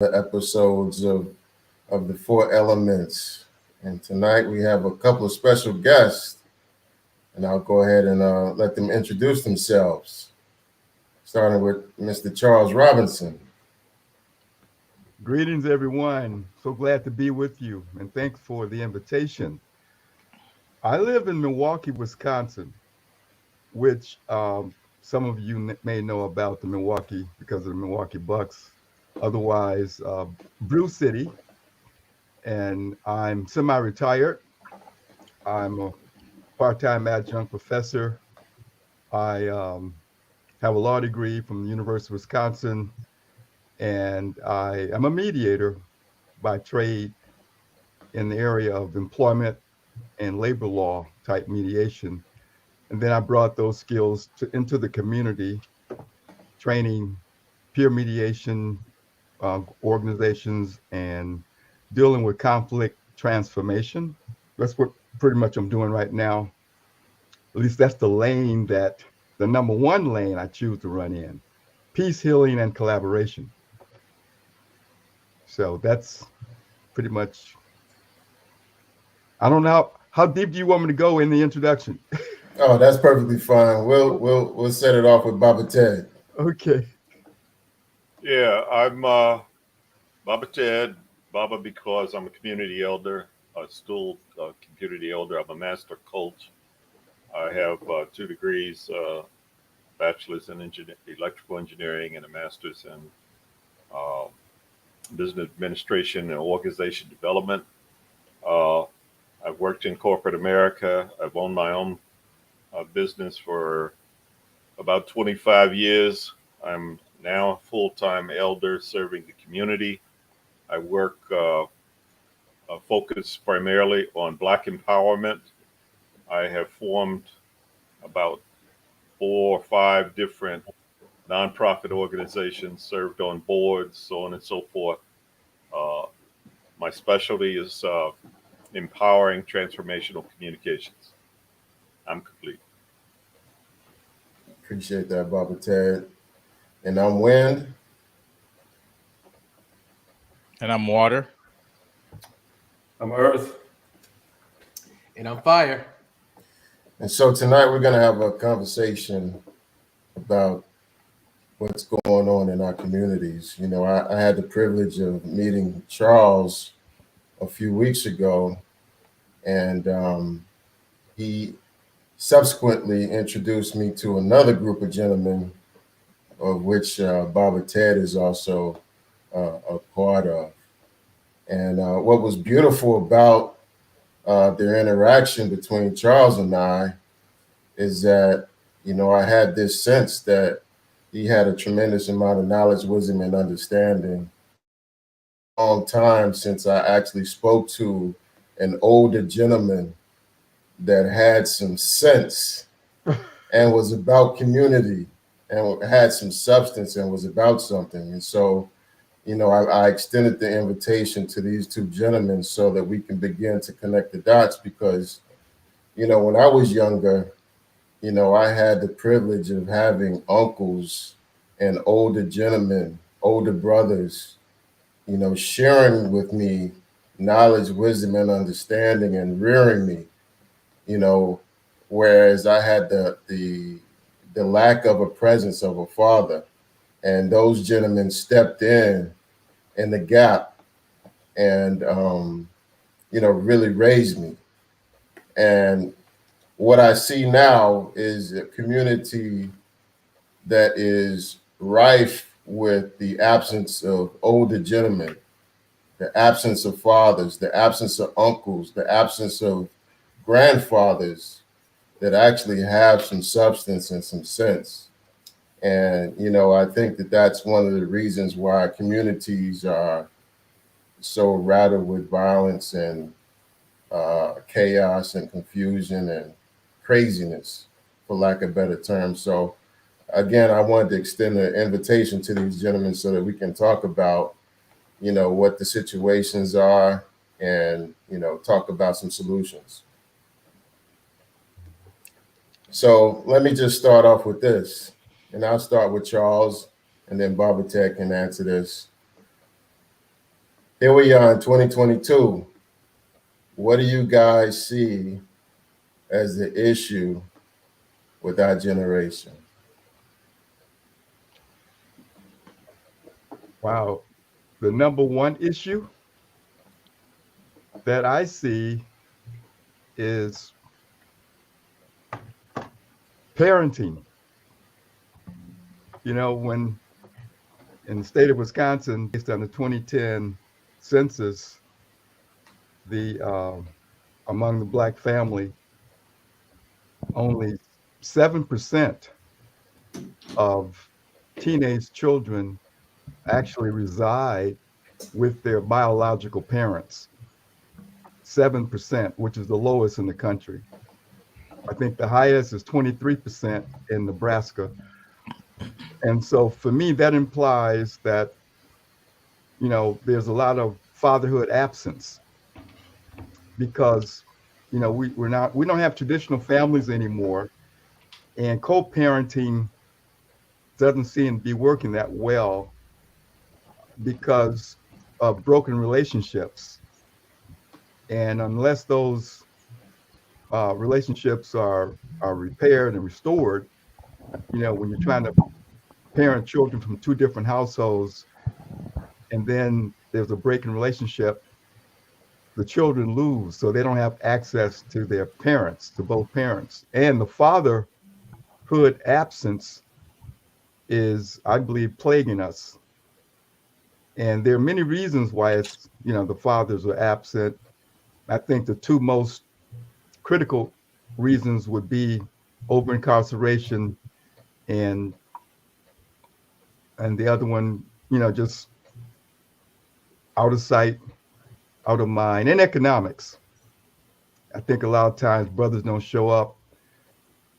the episodes of the Four Elements. And tonight we have a couple of special guests, and I'll go ahead and let them introduce themselves, starting with Mr. Charles Robinson. Greetings, everyone. So glad to be with you, and thanks for the invitation. I live in Milwaukee, Wisconsin, which some of you may know about the Milwaukee because of the Milwaukee Bucks, otherwise Brew City. And I'm semi-retired. I'm a part-time adjunct professor. I have a law degree from the University of Wisconsin, and I am a mediator by trade in the area of employment and labor law type mediation. And then I brought those skills into the community, training peer mediation organizations and dealing with conflict transformation. That's what pretty much I'm doing right now. At least that's the lane the number one lane I choose to run in: peace, healing, and collaboration. So that's pretty much, I don't know how deep do you want me to go in the introduction? Oh, that's perfectly fine. We'll set it off with Baba Ted. Okay. Yeah, I'm Baba Ted. Baba because I'm a community elder, a school community elder. I'm a master coach. I have 2 degrees, bachelor's in electrical engineering and a master's in uh, business administration and organization development. Uh, I've worked in corporate America. I've owned my own business for about 25 years. I'm now a full-time elder serving the community. I work focus primarily on Black empowerment. I have formed about 4 or 5 different nonprofit organizations, served on boards, so on and so forth. Uh, my specialty is empowering transformational communications. I'm complete. Appreciate that, Baba Ted. And I'm Wind. And I'm Water. I'm Earth. And I'm fire. And so tonight we're going to have a conversation about what's going on in our communities. You know, I had the privilege of meeting Charles a few weeks ago, and he subsequently introduced me to another group of gentlemen, of which Baba Ted is also a part of. And what was beautiful about their interaction between Charles and I is that, you know, I had this sense that he had a tremendous amount of knowledge, wisdom, and understanding. Long time since I actually spoke to an older gentleman that had some sense and was about community and had some substance and was about something. And so, you know, I extended the invitation to these two gentlemen so that we can begin to connect the dots because, you know, when I was younger, you know, I had the privilege of having uncles and older gentlemen, older brothers, you know, sharing with me knowledge, wisdom, and understanding and rearing me, you know, whereas I had the lack of a presence of a father. And those gentlemen stepped in the gap and, you know, really raised me. And what I see now is a community that is rife with the absence of older gentlemen, the absence of fathers, the absence of uncles, the absence of grandfathers that actually have some substance and some sense. And, you know, I think that that's one of the reasons why communities are so rattled with violence and chaos and confusion and craziness, for lack of better term. So, again, I wanted to extend an invitation to these gentlemen so that we can talk about, you know, what the situations are and, you know, talk about some solutions. So let me just start off with this, and I'll start with Charles, and then Baba Tech can answer this. Here we are in 2022. What do you guys see as the issue with our generation? Wow. The number one issue that I see is parenting. You know, when in the state of Wisconsin, based on the 2010 census, the among the Black family, only 7% of teenage children actually reside with their biological parents. 7%, which is the lowest in the country. I think the highest is 23% in Nebraska. And so for me, that implies that, you know, there's a lot of fatherhood absence because, you know, we don't have traditional families anymore. And co-parenting doesn't seem to be working that well because of broken relationships. And unless those relationships are repaired and restored, you know, when you're trying to parent children from two different households and then there's a break in relationship, the children lose. So they don't have access to their parents, to both parents. And the fatherhood absence is, I believe, plaguing us. And there are many reasons why it's, you know, the fathers are absent. I think the two most critical reasons would be over incarceration and the other one, you know, just out of sight, out of mind, and economics. I think a lot of times brothers don't show up,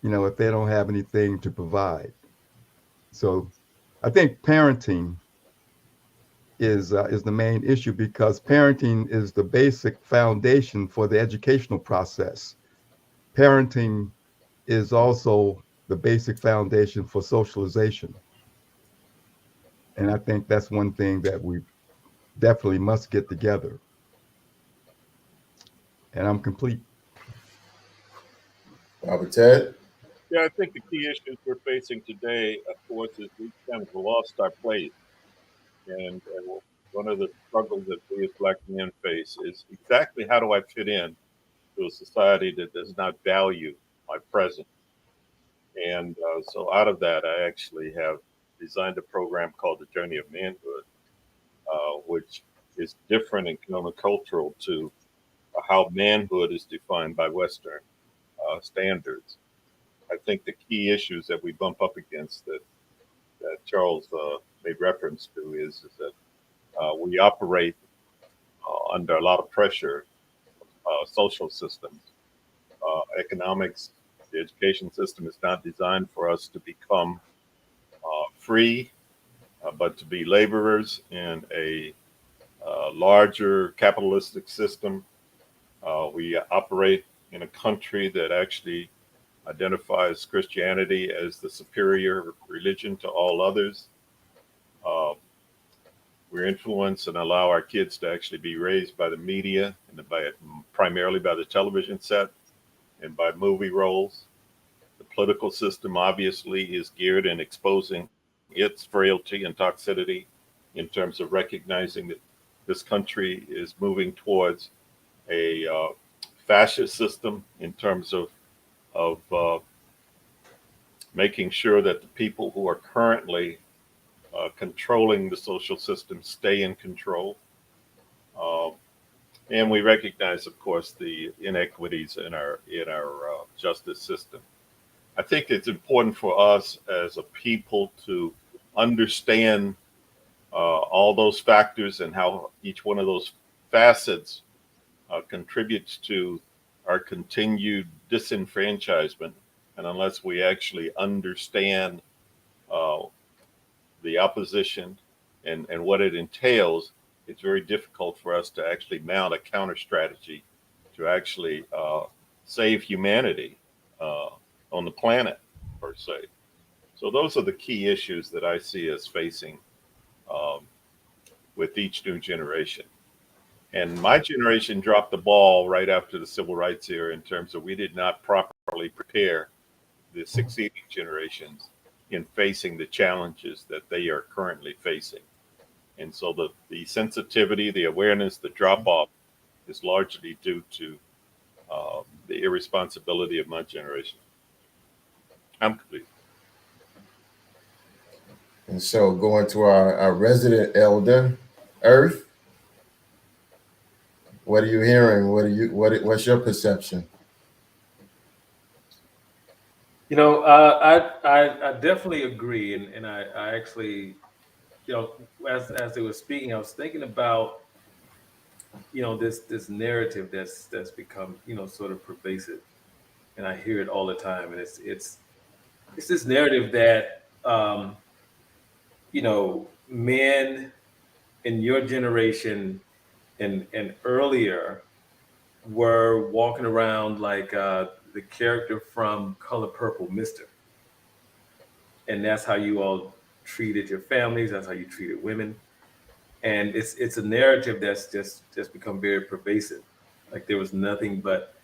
you know, if they don't have anything to provide. So I think parenting is the main issue because parenting is the basic foundation for the educational process. Parenting is also the basic foundation for socialization. And I think that's one thing that we definitely must get together. And I'm complete. Robert Ted? Yeah, I think the key issues we're facing today, of course, is we kind of lost our place. And one of the struggles that we as Black men face is exactly how do I fit in to a society that does not value my presence. And so out of that, I actually have designed a program called the Journey of Manhood, which is different and countercultural to how manhood is defined by Western standards. I think the key issues that we bump up against that Charles made reference to is that we operate under a lot of pressure, social systems, economics. The education system is not designed for us to become free, but to be laborers in a larger capitalistic system. We operate in a country that actually identifies Christianity as the superior religion to all others. Uh, we're influenced and allow our kids to actually be raised by the media and primarily by the television set and by movie roles. The political system obviously is geared in exposing its frailty and toxicity in terms of recognizing that this country is moving towards a fascist system in terms of making sure that the people who are currently controlling the social system stay in control. Uh, and we recognize, of course, the inequities in our justice system. I think it's important for us as a people to understand all those factors and how each one of those facets contributes to our continued disenfranchisement. And unless we actually understand uh, the opposition and what it entails, it's very difficult for us to actually mount a counter strategy to actually save humanity on the planet, per se. So those are the key issues that I see us facing um, with each new generation. And my generation dropped the ball right after the civil rights era in terms of we did not properly prepare the succeeding generations in facing the challenges that they are currently facing. And so the sensitivity, the awareness, the drop off is largely due to the irresponsibility of my generation. I'm complete. And so going to our resident elder, Earth, what are you hearing? What's your perception? You know, I definitely agree, and I actually, you know, as they were speaking, I was thinking about, you know, this narrative that's become, you know, sort of pervasive, and I hear it all the time, and it's this narrative that, you know, men in your generation and earlier were walking around like the character from Color Purple, Mister. And that's how you all treated your families. That's how you treated women. And it's a narrative that's just become very pervasive. Like there was nothing but,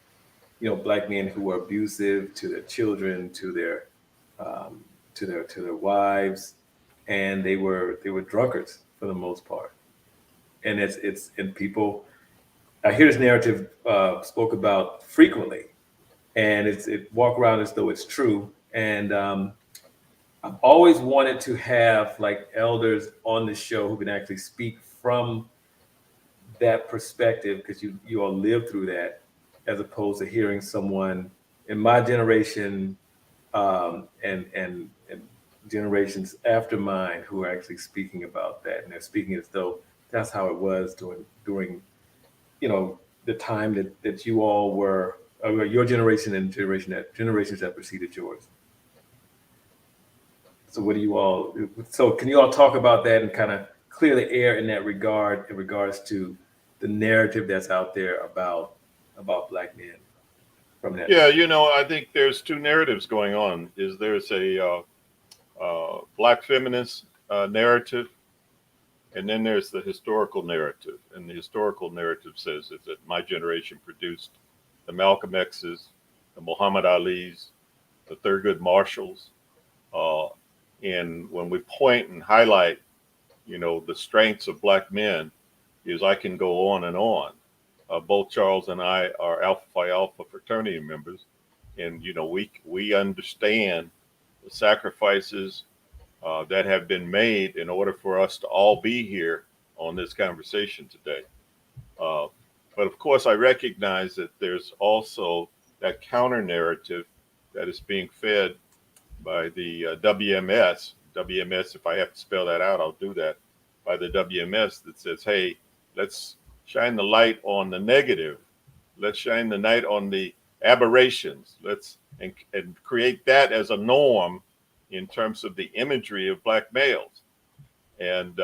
you know, black men who were abusive to their children, um, to their wives, and they were drunkards for the most part. And it's and people, I hear this narrative spoke about frequently, and it walk around as though it's true. And I've always wanted to have like elders on the show who can actually speak from that perspective because you all lived through that, as opposed to hearing someone in my generation and generations after mine who are actually speaking about that, and they're speaking as though that's how it was during you know the time that you all were your generation and generations that preceded yours. So what do you all? So can you all talk about that and kind of clear the air in that regard, in regards to the narrative that's out there about black men from that Yeah, time? you know, I think there's two narratives going on. Is there's a black feminist narrative, and then there's the historical narrative. And the historical narrative says is that my generation produced the Malcolm X's, the Muhammad Ali's, the Thurgood Marshalls. Uh, and when we point and highlight, you know, the strengths of black men, is I can go on and on. Both Charles and I are Alpha Phi Alpha fraternity members, and you know we understand the sacrifices that have been made in order for us to all be here on this conversation today. Uh, but of course, I recognize that there's also that counter narrative that is being fed by the WMS. WMS, if I have to spell that out, I'll do that. By the WMS that says, hey, let's shine the light on the negative. Let's shine the light on the aberrations. And create that as a norm in terms of the imagery of black males. And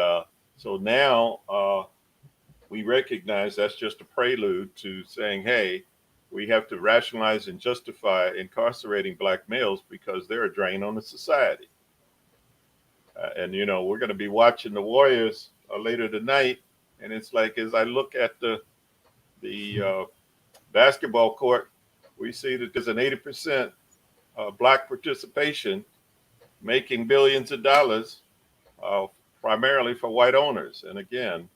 so now we recognize that's just a prelude to saying, hey, we have to rationalize and justify incarcerating black males because they're a drain on the society. And, you know, we're going to be watching the Warriors later tonight. And it's like, as I look at the basketball court, we see that there's an 80% black participation making billions of dollars, uh, primarily for white owners. And again,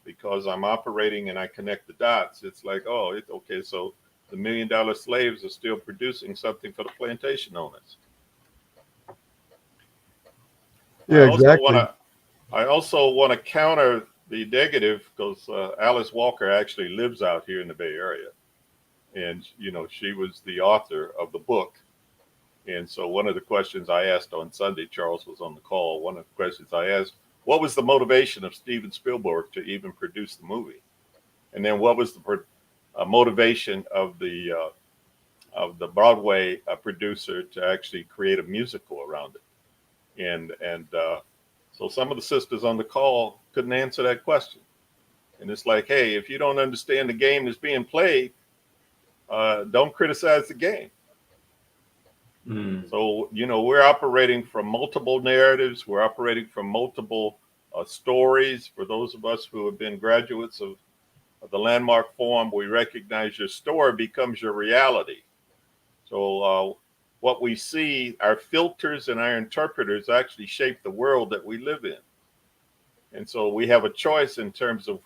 because I'm operating and I connect the dots, it's like, oh, okay, so the $1 million slaves are still producing something for the plantation owners. Yeah, exactly. I also want to counter the negative because Alice Walker actually lives out here in the Bay Area, and you know she was the author of the book. And so one of the questions I asked on Sunday, Charles was on the call. One of the questions I asked, what was the motivation of Steven Spielberg to even produce the movie? And then what was the motivation of the Broadway producer to actually create a musical around it? And so some of the sisters on the call couldn't answer that question. And it's like, hey, if you don't understand the game that's being played, don't criticize the game. Mm. So, you know, we're operating from multiple narratives. We're operating from multiple stories. For those of us who have been graduates of the landmark form, we recognize your story becomes your reality. So what we see, our filters and our interpreters actually shape the world that we live in. And so we have a choice in terms of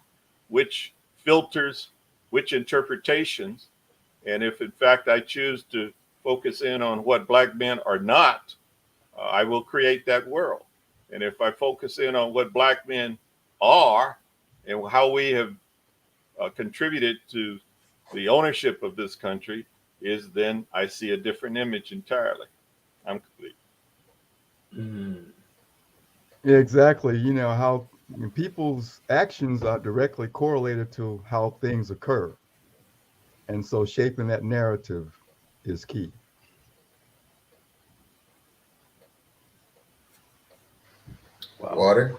which filters, which interpretations. And if in fact I choose to focus in on what Black men are not, I will create that world. And if I focus in on what Black men are and how we have contributed to the ownership of this country, is then I see a different image entirely. I'm complete. Yeah, exactly. You know, how people's actions are directly correlated to how things occur. And so shaping that narrative is key. Wow. Water.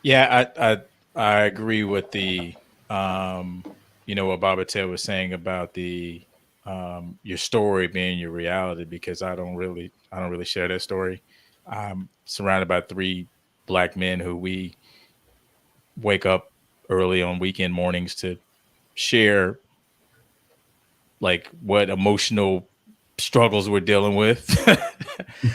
Yeah, I agree with the what Baba Ted was saying about the your story being your reality, because I don't really share that story. I'm surrounded by 3 Black men who we wake up early on weekend mornings to share like what emotional struggles we're dealing with.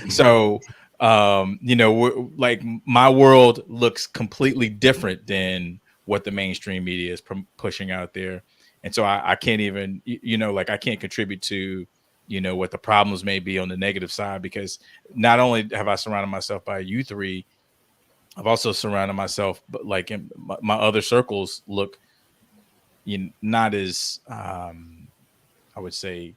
So like my world looks completely different than what the mainstream media is pushing out there. And so I can't even, like I can't contribute to, what the problems may be on the negative side, because not only have I surrounded myself by you 3, I've also surrounded myself, but like in my other circles look, not as, I would say,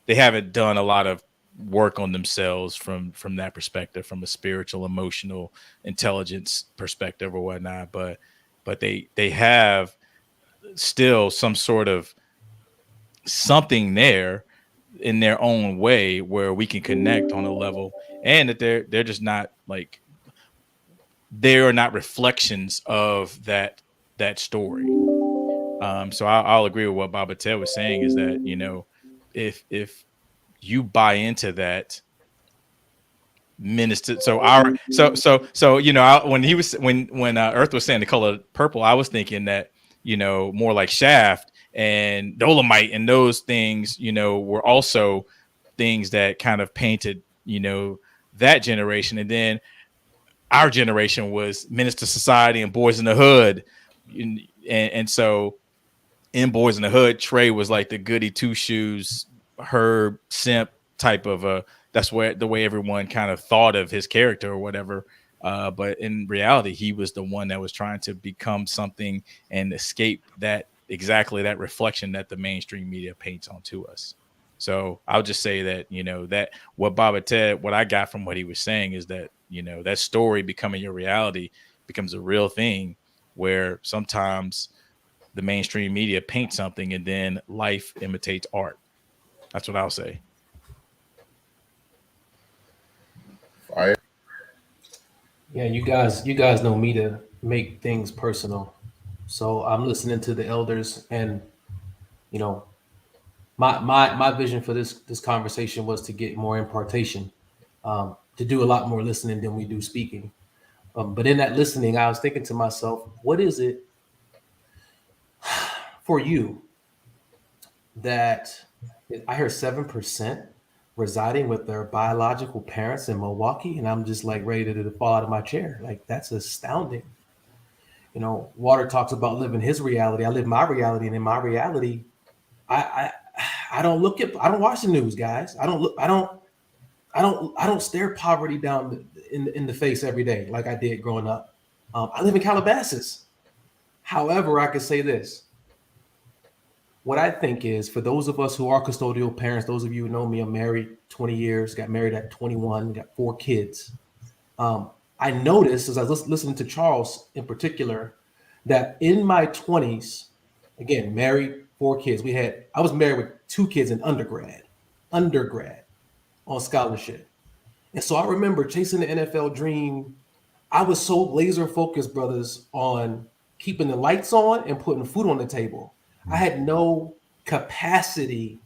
they haven't done a lot of work on themselves from that perspective, from a spiritual, emotional intelligence perspective or whatnot. But they have still some sort of something there in their own way where we can connect on a level, and that they're just not like, they are not reflections of that story. So I'll agree with what Baba Ted was saying, is that, if you buy into that minister, when he was, when Earth was saying the color purple, I was thinking that, more like Shaft and Dolomite and those things, were also things that kind of painted, that generation. And then our generation was Minister Society and Boys in the Hood. And so in Boys in the Hood, Trey was like the goody two shoes, Herb simp type of that's where the way everyone kind of thought of his character or whatever. But in reality, he was the one that was trying to become something and escape that, exactly that reflection that the mainstream media paints onto us. So I'll just say that, that what Baba Ted, what I got from what he was saying is that, that story becoming your reality becomes a real thing, where sometimes the mainstream media paint something and then life imitates art. That's what I'll say. Fire. Yeah, you guys know me to make things personal. So I'm listening to the elders, and you know, my vision for this conversation was to get more impartation, to do a lot more listening than we do speaking. But in that listening, I was thinking to myself, what is it for you that I heard 7% residing with their biological parents in Milwaukee, and I'm just like ready to fall out of my chair. Like, that's astounding. You know, Water talks about living his reality. I live my reality, and in my reality, I I don't I don't watch the news, guys. I don't stare poverty down in the face every day like I did growing up. I live in Calabasas. However, I could say this. What I think is, for those of us who are custodial parents, those of you who know me, I'm married 20 years, got married at 21, got 4 kids. I noticed as I was listening to Charles in particular, that in my 20s, again, married, 4 kids, I was married with 2 kids in undergrad on scholarship. And so I remember chasing the NFL dream. I was so laser focused, brothers, on keeping the lights on and putting food on the table. I had no capacity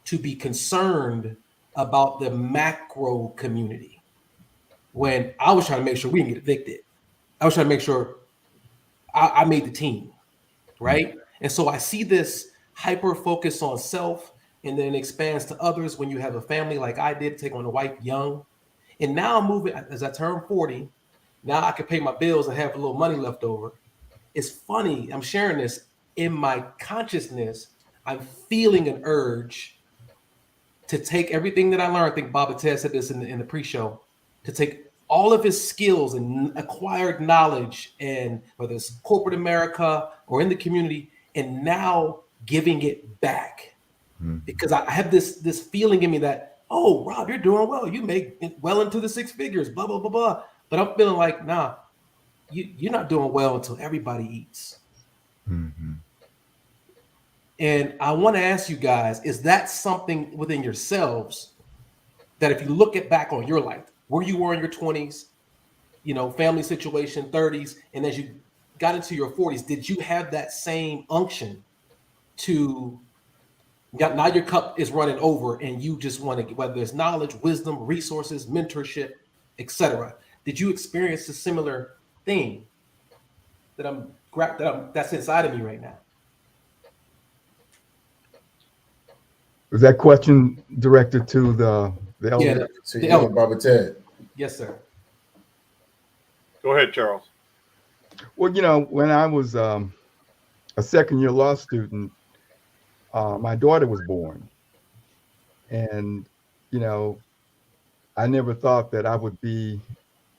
to be concerned about the macro community when I was trying to make sure we didn't get evicted. I was trying to make sure I made the team, right? And so I see this hyper focus on self and then it expands to others when you have a family like I did, take on a wife young. And now I'm moving, as I turn 40, now I can pay my bills and have a little money left over. It's funny, I'm sharing this in my consciousness. I'm feeling an urge to take everything that I learned. I think Bob and Ted said this in the pre-show, to take all of his skills and acquired knowledge, and whether it's corporate America or in the community, and now giving it back. Because I have this feeling in me that, oh, Rob, you're doing well. You make it well into the six figures, blah, blah, blah, blah. But I'm feeling like, nah, you're not doing well until everybody eats. Mm-hmm. And I want to ask you guys, is that something within yourselves that if you look at back on your life, where you were in your 20s, family situation, 30s, and as you got into your 40s, did you have that same unction to now your cup is running over and you just want to, whether it's knowledge, wisdom, resources, mentorship, etc. Did you experience a similar thing that's inside of me right now? Was that question directed to the elder? Yeah, So you and Baba Ted. Yes, sir. Go ahead, Charles. Well, when I was a second-year law student, my daughter was born. And, I never thought that I would be,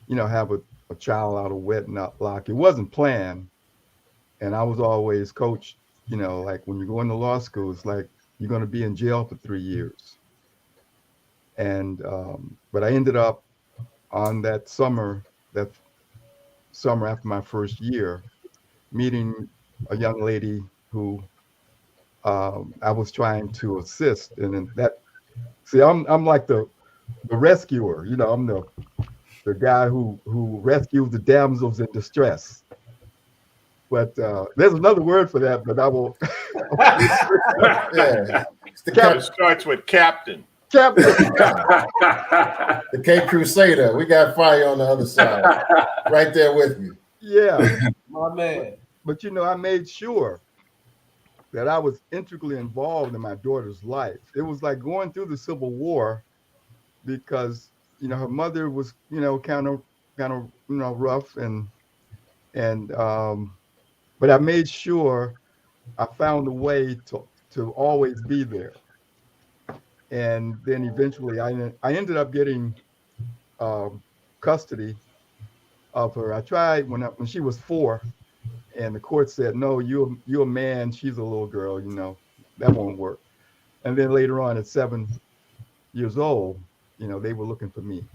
have a child out of wedlock. It wasn't planned. And I was always coached, like when you go into law school, it's like you're going to be in jail for 3 years. And, but I ended up on that summer after my first year, meeting a young lady who I was trying to assist. And then I'm like the rescuer, I'm the guy who rescues the damsels in distress. But there's another word for that, but I will. Yeah. It starts with captain. Captain. The Cape Crusader. We got fire on the other side. Right there with you. Yeah. My man. But I made sure that I was integrally involved in my daughter's life. It was like going through the Civil War because, her mother was, kind of, rough but I made sure I found a way to always be there. And then eventually I ended up getting custody of her. I tried when she was 4, and the court said, no, you're a man, she's a little girl, that won't work. And then later on at 7 years old, they were looking for me,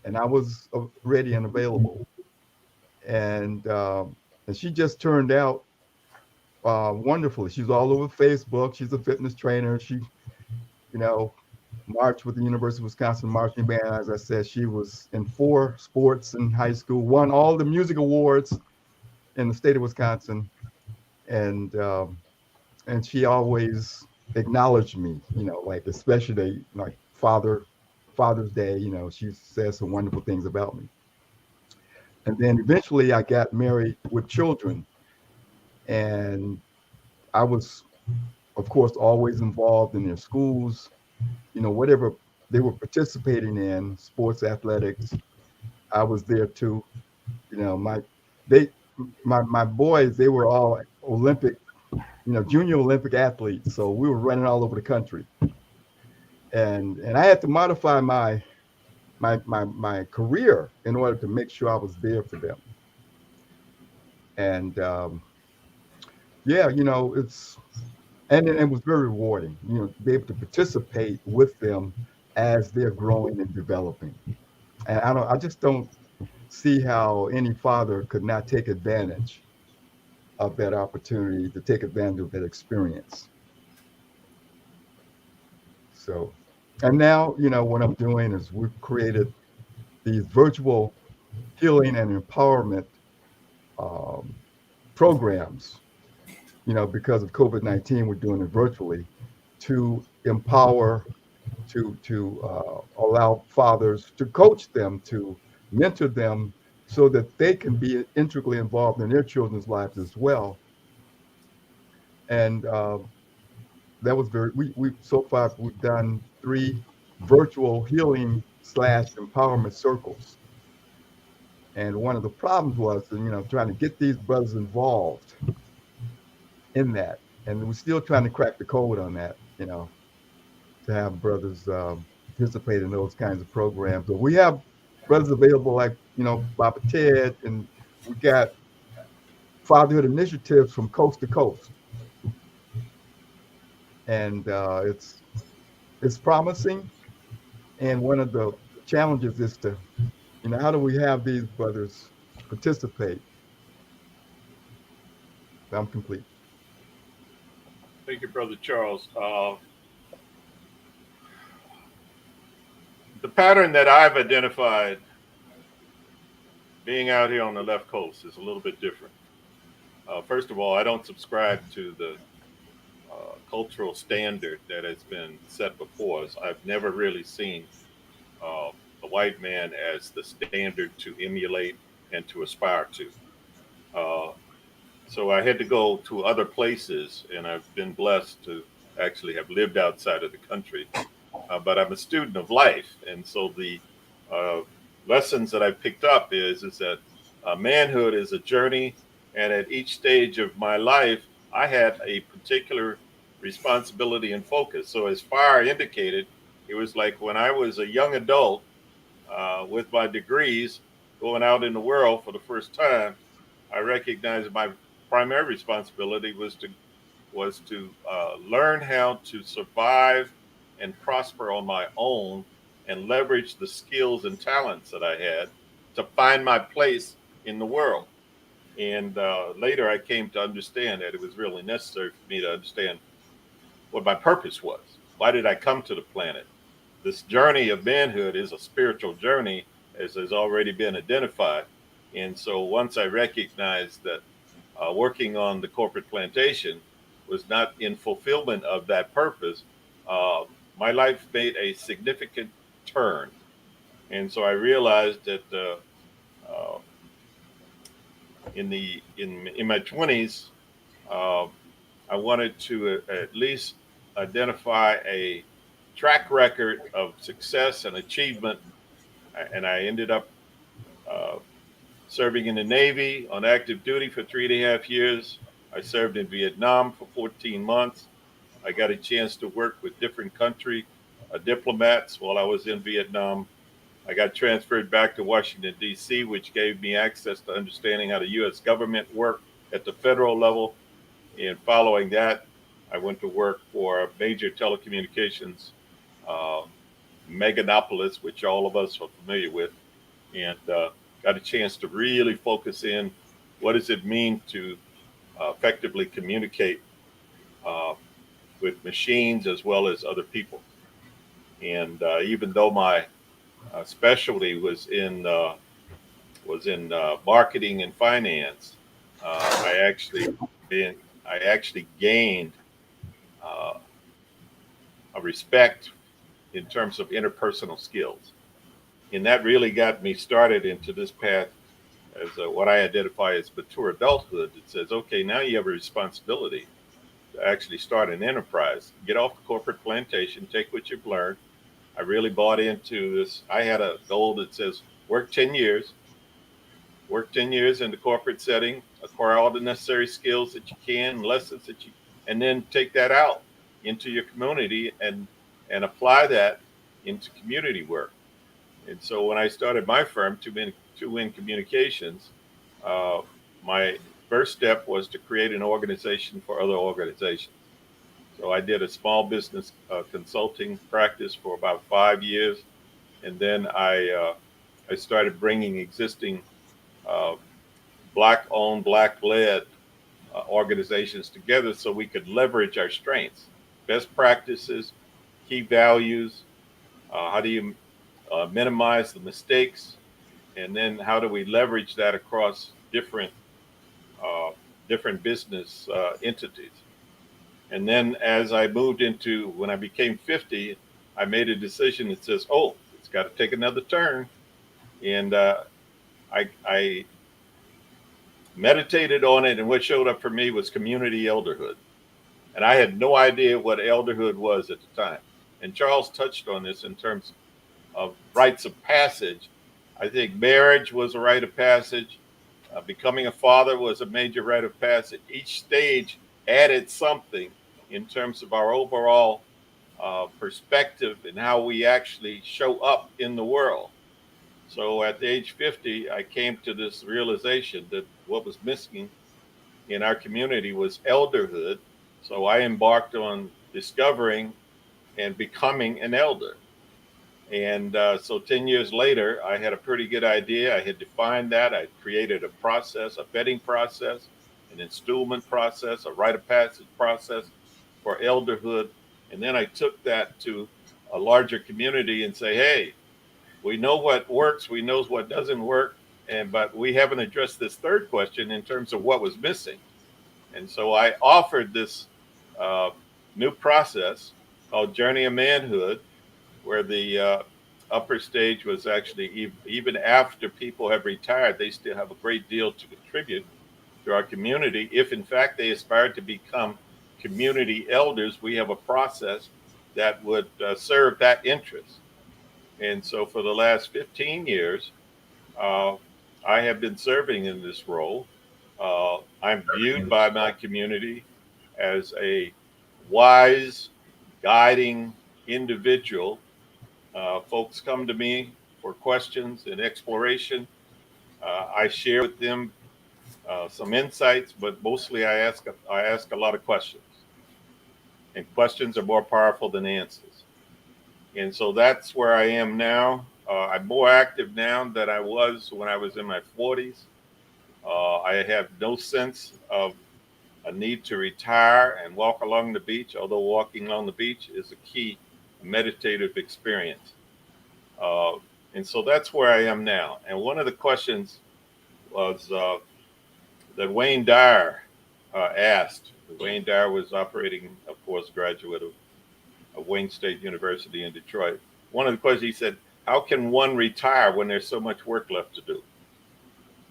and I was ready and available. And she just turned out wonderfully. She's all over Facebook. She's a fitness trainer. She, marched with the University of Wisconsin marching band. As I said, she was in 4 sports in high school, won all the music awards in the state of Wisconsin. And she always acknowledged me, like especially like Father's Day, she says some wonderful things about me. And then eventually I got married with children. And I was, of course, always involved in their schools, whatever they were participating in, sports, athletics, I was there too. My boys, they were all Olympic, junior Olympic athletes. So we were running all over the country. And I had to modify my career in order to make sure I was there for them. And it was very rewarding, to be able to participate with them as they're growing and developing. And I just don't see how any father could not take advantage of that opportunity, to take advantage of that experience. So, and now, what I'm doing is we've created these virtual healing and empowerment programs, because of COVID-19, we're doing it virtually to empower, to allow fathers, to coach them, to mentor them so that they can be integrally involved in their children's lives as well. And that was we so far we've done 3 virtual healing / empowerment circles. And one of the problems was, trying to get these brothers involved in that. And we're still trying to crack the code on that, to have brothers participate in those kinds of programs. But we have brothers available like, Baba Ted, and we got fatherhood initiatives from coast to coast. And it's promising. And one of the challenges is to, how do we have these brothers participate? I'm complete. Thank you, Brother Charles. The pattern that I've identified being out here on the left coast is a little bit different. First of all, I don't subscribe to the cultural standard that has been set before us. I've never really seen the white man as the standard to emulate and to aspire to. Uh, so I had to go to other places, and I've been blessed to actually have lived outside of the country. But I'm a student of life, and so the uh, lessons that I picked up is that manhood is a journey, and at each stage of my life, I had a particular responsibility and focus. So as Fire indicated, it was like when I was a young adult with my degrees, going out in the world for the first time, I recognized my primary responsibility was to learn how to survive and prosper on my own and leverage the skills and talents that I had to find my place in the world. And later I came to understand that it was really necessary for me to understand what my purpose was. Why did I come to the planet? This journey of manhood is a spiritual journey, as has already been identified. And so once I recognized that working on the corporate plantation was not in fulfillment of that purpose, uh, my life made a significant turn. And so I realized that uh, in my 20s, uh, I wanted to at least identify a track record of success and achievement. And I ended up uh, serving in the Navy on active duty for 3.5 years. I served in Vietnam for 14 months. I got a chance to work with different country diplomats while I was in Vietnam. I got transferred back to Washington, D.C., which gave me access to understanding how the U.S. government worked at the federal level. And following that, I went to work for a major telecommunications uh, meganopolis, which all of us are familiar with, and got a chance to really focus in what does it mean to effectively communicate uh, with machines as well as other people. And even though my specialty was in marketing and finance, I actually been I actually gained uh, a respect in terms of interpersonal skills, and that really got me started into this path as what I identify as mature adulthood. It says, okay, now you have a responsibility to actually start an enterprise, get off the corporate plantation, take what you've learned. I really bought into this. I had a goal that says work 10 years in the corporate setting, acquire all the necessary skills that you can, lessons that you, and then take that out into your community and apply that into community work. And so when I started my firm, Two Win Communications, uh, my first step was to create an organization for other organizations. So I did a small business consulting practice for about 5 years, and then I started bringing existing uh, black-owned, black-led organizations together so we could leverage our strengths, best practices, key values. How do you minimize the mistakes, and then how do we leverage that across uh, different business entities? And then as I moved into when I became 50, I made a decision that says, oh, it's got to take another turn. And I meditated on it, and what showed up for me was community elderhood. And I had no idea what elderhood was at the time. And Charles touched on this in terms of rites of passage. I think marriage was a rite of passage. Becoming a father was a major rite of passage. Each stage added something in terms of our overall perspective and how we actually show up in the world. So at the age 50, I came to this realization that what was missing in our community was elderhood. So I embarked on discovering and becoming an elder. And so 10 years later, I had a pretty good idea. I had defined that. I created a process, a vetting process, an installment process, a rite of passage process for elderhood. And then I took that to a larger community and say, hey, we know what works, we know what doesn't work, but we haven't addressed this third question in terms of what was missing. And so I offered this uh, new process called Journey of Manhood, where the upper stage was actually even after people have retired, they still have a great deal to contribute to our community. If in fact they aspire to become community elders, we have a process that would serve that interest. And so for the last 15 years, uh, I have been serving in this role. I'm viewed by my community as a wise, guiding individual. Folks come to me for questions and exploration. I share with them some insights, but mostly I ask a lot of questions, and questions are more powerful than answers. And so that's where I am now. I'm more active now than I was when I was in my 40s. I have no sense of a need to retire and walk along the beach, although walking along the beach is a key meditative experience. Uh, and so that's where I am now. And one of the questions was that Wayne Dyer asked. Wayne Dyer was operating, of course, graduate of Wayne State University in Detroit. One of the questions he said, how can one retire when there's so much work left to do?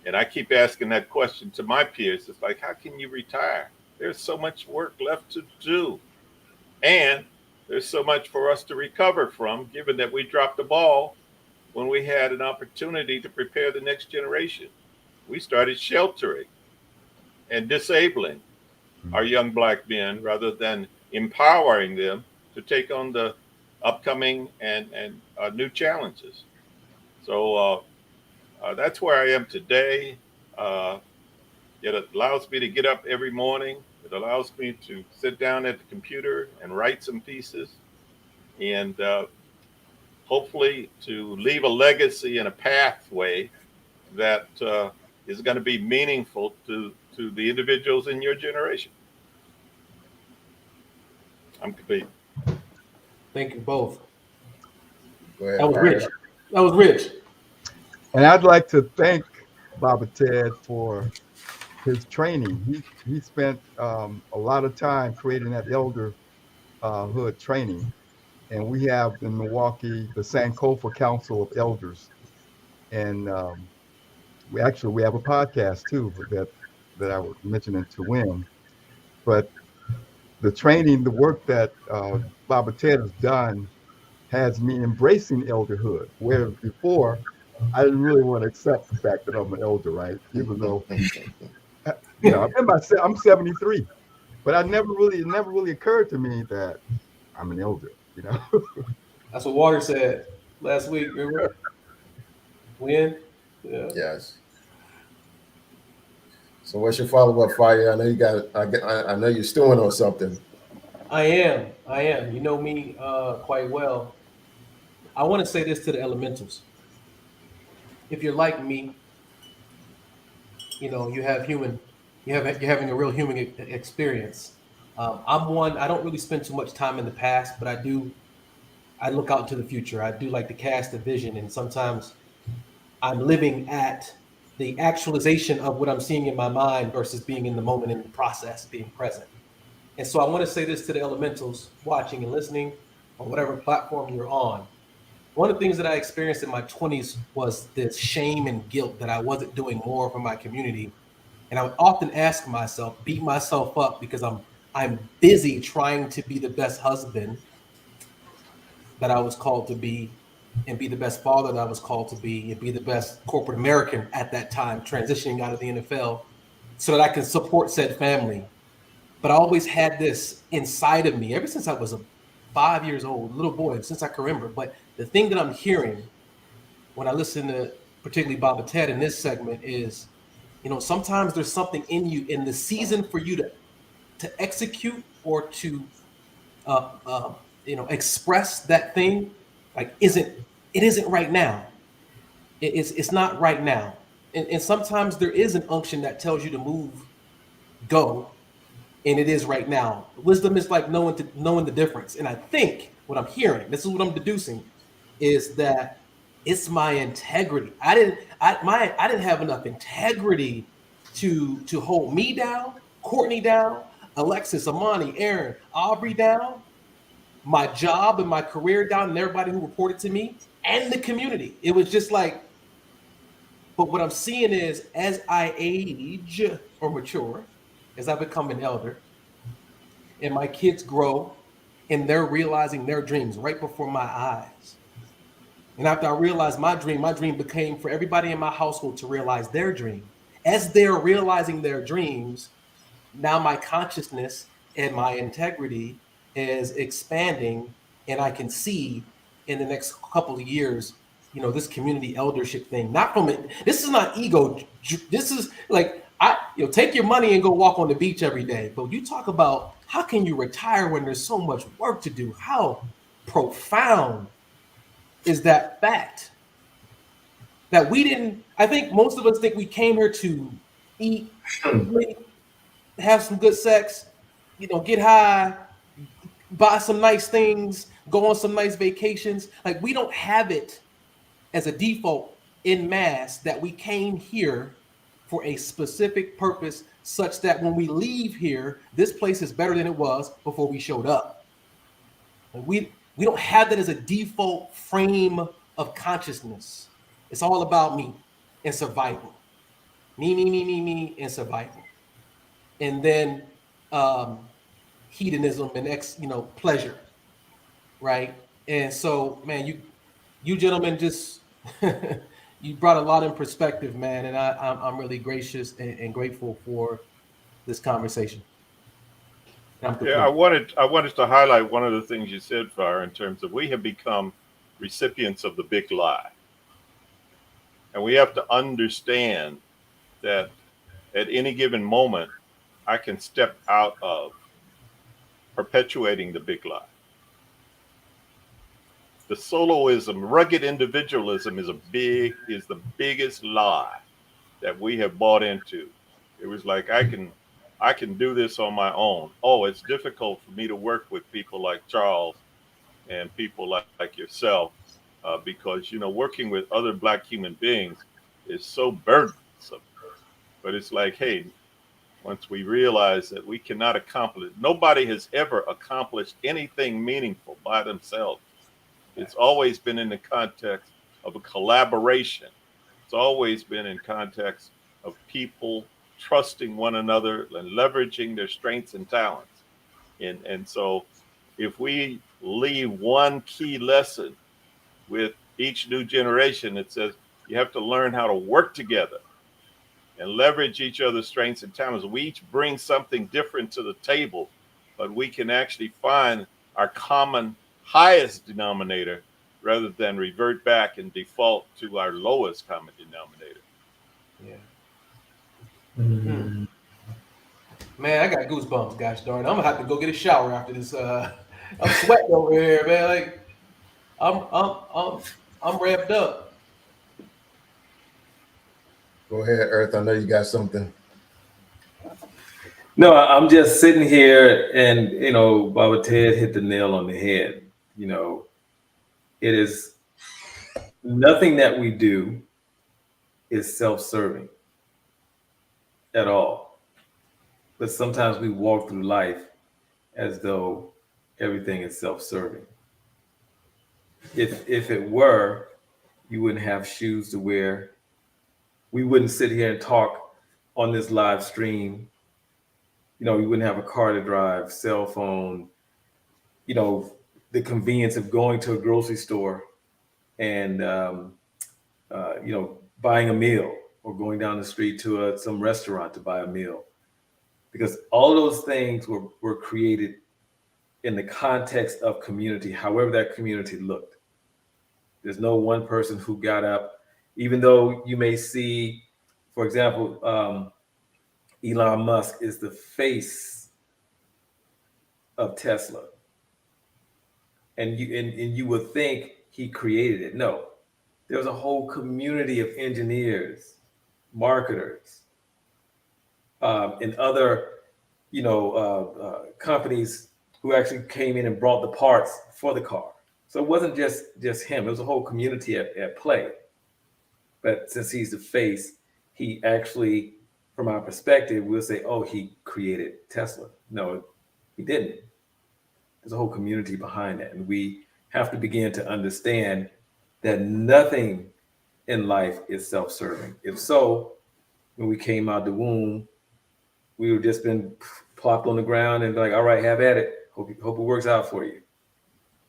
And I keep asking that question to my peers. It's like, how can you retire? There's so much work left to do. And there's so much for us to recover from, given that we dropped the ball when we had an opportunity to prepare the next generation. We started sheltering and disabling our young black men rather than empowering them to take on the upcoming and new challenges. So that's where I am today. Uh, it allows me to get up every morning. It allows me to sit down at the computer and write some pieces, and hopefully to leave a legacy and a pathway that is going to be meaningful to the individuals in your generation. I'm complete. Thank you both. Go ahead, That was fire rich. up. That was rich. And I'd like to thank Baba Ted for his training. He spent a lot of time creating that elderhood training. And we have in Milwaukee the Sankofa Council of Elders. And we have a podcast too that I was mentioning to Win. But the training, the work that Baba Ted has done has me embracing elderhood, where before I didn't really want to accept the fact that I'm an elder, right? Even though, I'm 73, but it never really occurred to me that I'm an elder. That's what Water said last week. Remember? When? Yeah. Yes. So what's your follow-up, fire? I know you got. I know you're stewing on something. I am. I am. You know me quite well. I want to say this to the elementals. If you're like me, you have you're having a real human experience. I'm one. I don't really spend too much time in the past, but I do. I look out into the future. I do like to cast a vision, and sometimes I'm living at the actualization of what I'm seeing in my mind versus being in the moment, in the process, being present. And so I want to say this to the elementals watching and listening on whatever platform you're on. one of the things that I experienced in my 20s was this shame and guilt that I wasn't doing more for my community. And I would often ask myself, beat myself up because I'm busy trying to be the best husband that I was called to be, and be the best father that I was called to be, and be the best corporate American at that time, transitioning out of the NFL, so that I can support said family. But I always had this inside of me ever since I was 5 years old, little boy, since I can remember. But the thing that I'm hearing when I listen to particularly Bob and Ted in this segment is, sometimes there's something in you in the season for you to execute or to express that thing. Like, it isn't right now. It's not right now. And sometimes there is an unction that tells you to move, go, and it is right now. Wisdom is like knowing the difference. And I think what I'm hearing, this is what I'm deducing, is that it's my integrity. I didn't have enough integrity to hold me down, Courtney down, Alexis, Amani, Aaron, Aubrey down, my job and my career down, and everybody who reported to me, and the community. It was just like, but what I'm seeing is, as I age or mature, as I become an elder, and my kids grow and they're realizing their dreams right before my eyes. And after I realized my dream became for everybody in my household to realize their dream. As they're realizing their dreams, now my consciousness and my integrity is expanding, and I can see in the next couple of years, this community eldership thing. Not from it. This is not ego. This is like, take your money and go walk on the beach every day. But you talk about how can you retire when there's so much work to do? How profound is that fact that we didn't? I think most of us think we came here to eat, sleep, have some good sex, get high, buy some nice things, go on some nice vacations. Like, we don't have it as a default in mass that we came here for a specific purpose, such that when we leave here, this place is better than it was before we showed up. And we don't have that as a default frame of consciousness. It's all about me and survival. Me, and survival. And then hedonism and pleasure, right? And so, man, you gentlemen just you brought a lot in perspective, man, and I'm really gracious and grateful for this conversation. And I'm Yeah, complete. I wanted to highlight one of the things you said, Fire, in terms of we have become recipients of the big lie. And we have to understand that at any given moment, I can step out of perpetuating the big lie. The soloism, rugged individualism is the biggest lie that we have bought into. It was like, I can do this on my own. Oh, it's difficult for me to work with people like Charles and people like yourself, because working with other Black human beings is so burdensome. But it's like, hey, once we realize that we cannot accomplish, nobody has ever accomplished anything meaningful by themselves. It's always been in the context of a collaboration. It's always been in context of people trusting one another and leveraging their strengths and talents. And so if we leave one key lesson with each new generation, it says you have to learn how to work together and leverage each other's strengths and talents. We each bring something different to the table, but we can actually find our common highest denominator rather than revert back and default to our lowest common denominator. Yeah. Mm. Man, I got goosebumps. Gosh darn, I'm gonna have to go get a shower after this. I'm sweating over here, man. Like, I'm revved up. Go ahead, Earth. I know you got something. No, I'm just sitting here, and Baba Ted hit the nail on the head. It is nothing that we do is self-serving at all. But sometimes we walk through life as though everything is self-serving. if it were, you wouldn't have shoes to wear. We wouldn't sit here and talk on this live stream. You know, you wouldn't have a car to drive, cell phone, you know, the convenience of going to a grocery store and, you know, buying a meal or going down the street to some restaurant to buy a meal. Because all those things were created in the context of community, however that community looked. There's no one person who got up, even though you may see, for example, Elon Musk is the face of Tesla. And you would think he created it. No, there was a whole community of engineers, marketers, and other, you know, companies who actually came in and brought the parts for the car. So it wasn't just him; it was a whole community at play. But since he's the face, he actually, from our perspective, we'll say, "Oh, he created Tesla." No, he didn't. There's a whole community behind that, and we have to begin to understand that nothing in life is self-serving. If so, when we came out the womb, we were just been plopped on the ground and like, all right, have at it. Hope it works out for you.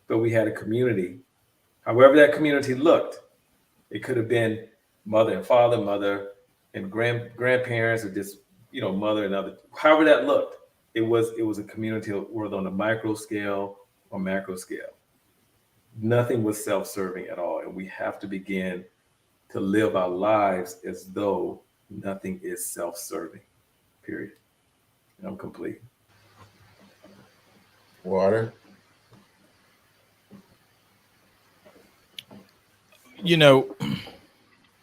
But we had a community. However that community looked, it could have been mother and father, mother and grandparents, or just, you know, mother and other. However that looked, it was a community, whether on a micro scale or macro scale. Nothing was self-serving at all, and we have to begin to live our lives as though nothing is self-serving. Period. And I'm complete. Water. You know,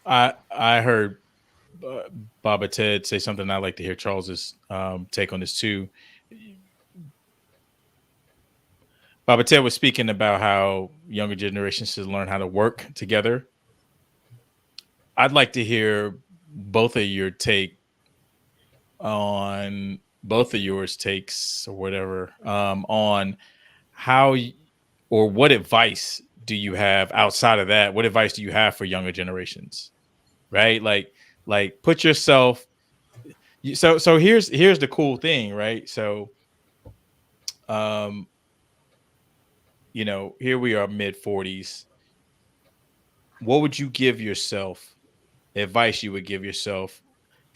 I heard Baba Ted say something. I'd like to hear Charles's take on this too. Baba Ted was speaking about how younger generations should learn how to work together. I'd like to hear both of your take on both of yours takes or whatever on how or what advice do you have outside of that? What advice do you have for younger generations? Right? Like put yourself. So here's the cool thing, right? So, you know, here we are, mid-40s. What would you give yourself? Advice you would give yourself?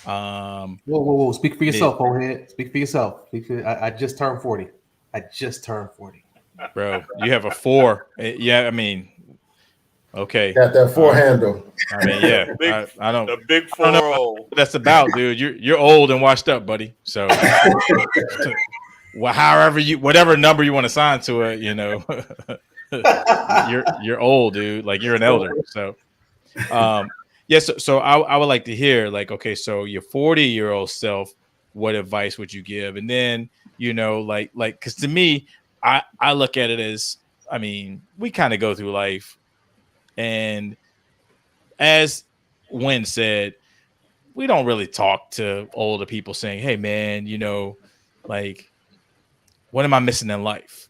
Whoa! Speak for yourself, old head. Speak for yourself. I just turned 40. I just turned 40. Bro, you have a 4. Yeah, I mean, okay. Got that four handle. I mean, yeah. I don't. The big I don't know 4-0. what that's about, dude. You're old and washed up, buddy. So, well, whatever number you want to assign to it, you know, you're old, dude. Like you're an elder. So, yes. So I would like to hear, like, okay, so your 40-year-old self, what advice would you give? And then, you know, like, because to me, I look at it as, I mean, we kind of go through life, and as Wynn said, we don't really talk to older people saying, hey, man, you know, like, what am I missing in life?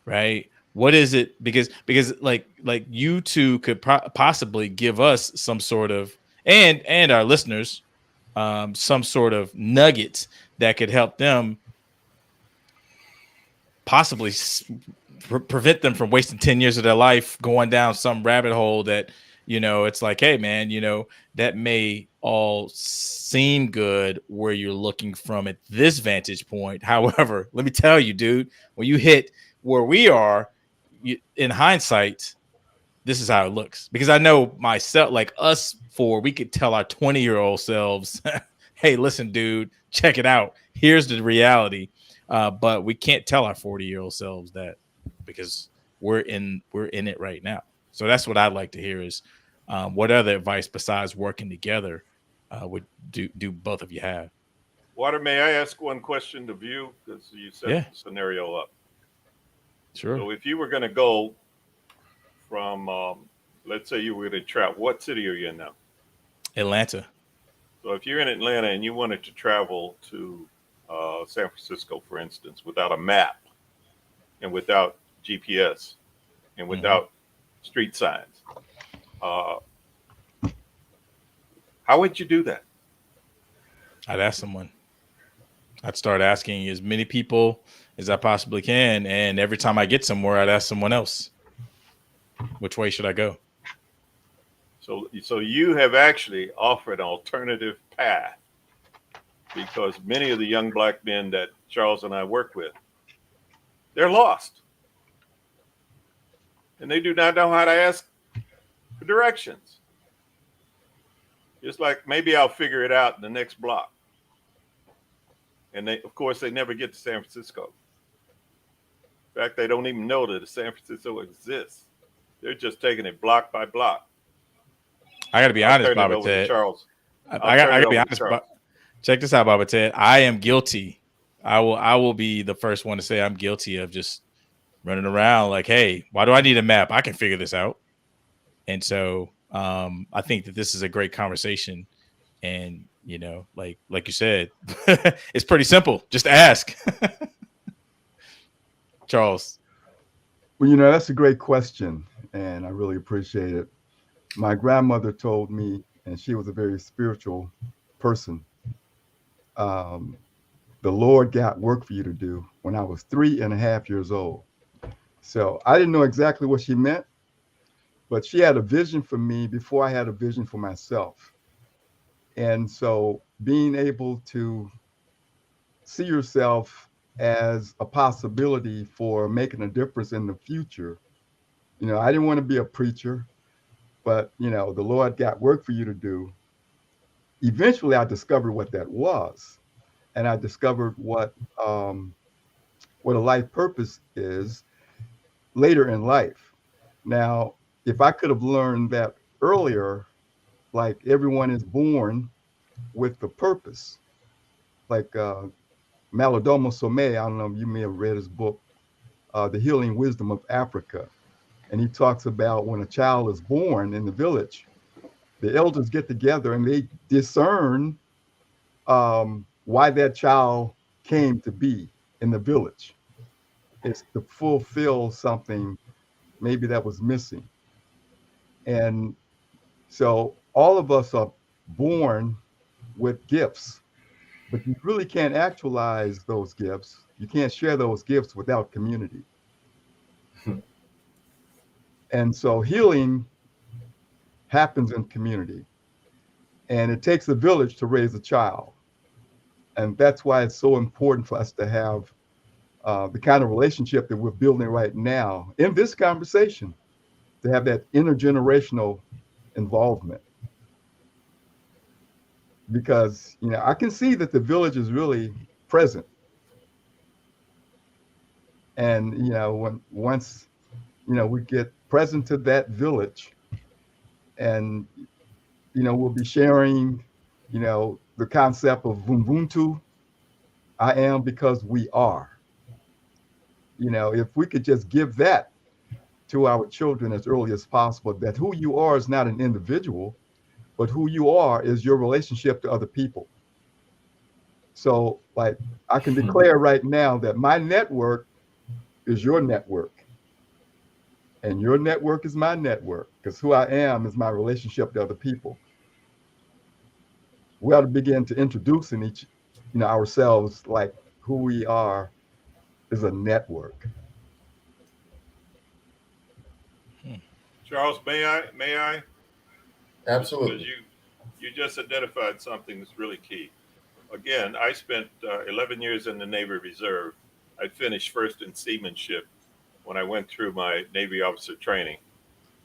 Right? What is it? Because like you two could possibly give us some sort of, and our listeners, some sort of nugget that could help them possibly prevent them from wasting 10 years of their life going down some rabbit hole that, you know, it's like, hey, man, you know, that may all seem good where you're looking from at this vantage point. However, let me tell you, dude, when you hit where we are, in hindsight, this is how it looks. Because I know myself, like us four, we could tell our 20-year-old selves, hey, listen, dude, check it out. Here's the reality. But we can't tell our 40-year-old selves that, because we're in it right now. So that's what I'd like to hear is what other advice besides working together would do both of you have? Water, may I ask one question to View? Because you set the scenario up. Sure. So if you were going to go from, let's say you were going to travel, what city are you in now? Atlanta. So if you're in Atlanta and you wanted to travel to San Francisco, for instance, without a map and without GPS, and without street signs. How would you do that? I'd ask someone. I'd start asking as many people as I possibly can. And every time I get somewhere, I'd ask someone else, which way should I go? So you have actually offered an alternative path, because many of the young black men that Charles and I work with, they're lost. And they do not know how to ask for directions. It's like, maybe I'll figure it out in the next block. And of course, they never get to San Francisco. In fact, they don't even know that San Francisco exists. They're just taking it block by block. I got to be honest, Baba Ted. Charles. I got to be honest. Check this out, Baba Ted. I am guilty. I will be the first one to say I'm guilty of just running around like, hey, why do I need a map? I can figure this out. And so I think that this is a great conversation. And, you know, like you said, it's pretty simple. Just ask. Charles. Well, you know, that's a great question, and I really appreciate it. My grandmother told me, and she was a very spiritual person, the Lord got work for you to do when I was 3.5 years old. So I didn't know exactly what she meant, but she had a vision for me before I had a vision for myself. And so being able to see yourself as a possibility for making a difference in the future, you know, I didn't want to be a preacher, but, you know, the Lord got work for you to do. Eventually, I discovered what that was. And I discovered what a life purpose is later in life. Now, if I could have learned that earlier, like everyone is born with the purpose, like Malidoma Somé, I don't know if you may have read his book, The Healing Wisdom of Africa. And he talks about when a child is born in the village, the elders get together and they discern why that child came to be in the village. It's to fulfill something maybe that was missing. And so all of us are born with gifts, but you really can't actualize those gifts. You can't share those gifts without community. And so healing happens in community. And it takes a village to raise a child. And that's why it's so important for us to have the kind of relationship that we're building right now in this conversation, to have that intergenerational involvement. Because, you know, I can see that the village is really present. And, you know, once, you know, we get present to that village, and, you know, we'll be sharing, you know, the concept of Ubuntu. I am because we are. You know, if we could just give that to our children as early as possible, that who you are is not an individual, but who you are is your relationship to other people. So, like, I can declare right now that my network is your network, and your network is my network, because who I am is my relationship to other people. We ought to begin to introducing ourselves like who we are is a network. Charles, may I? Absolutely. Because you just identified something that's really key. Again, I spent 11 years in the Navy Reserve. I finished first in seamanship when I went through my Navy officer training,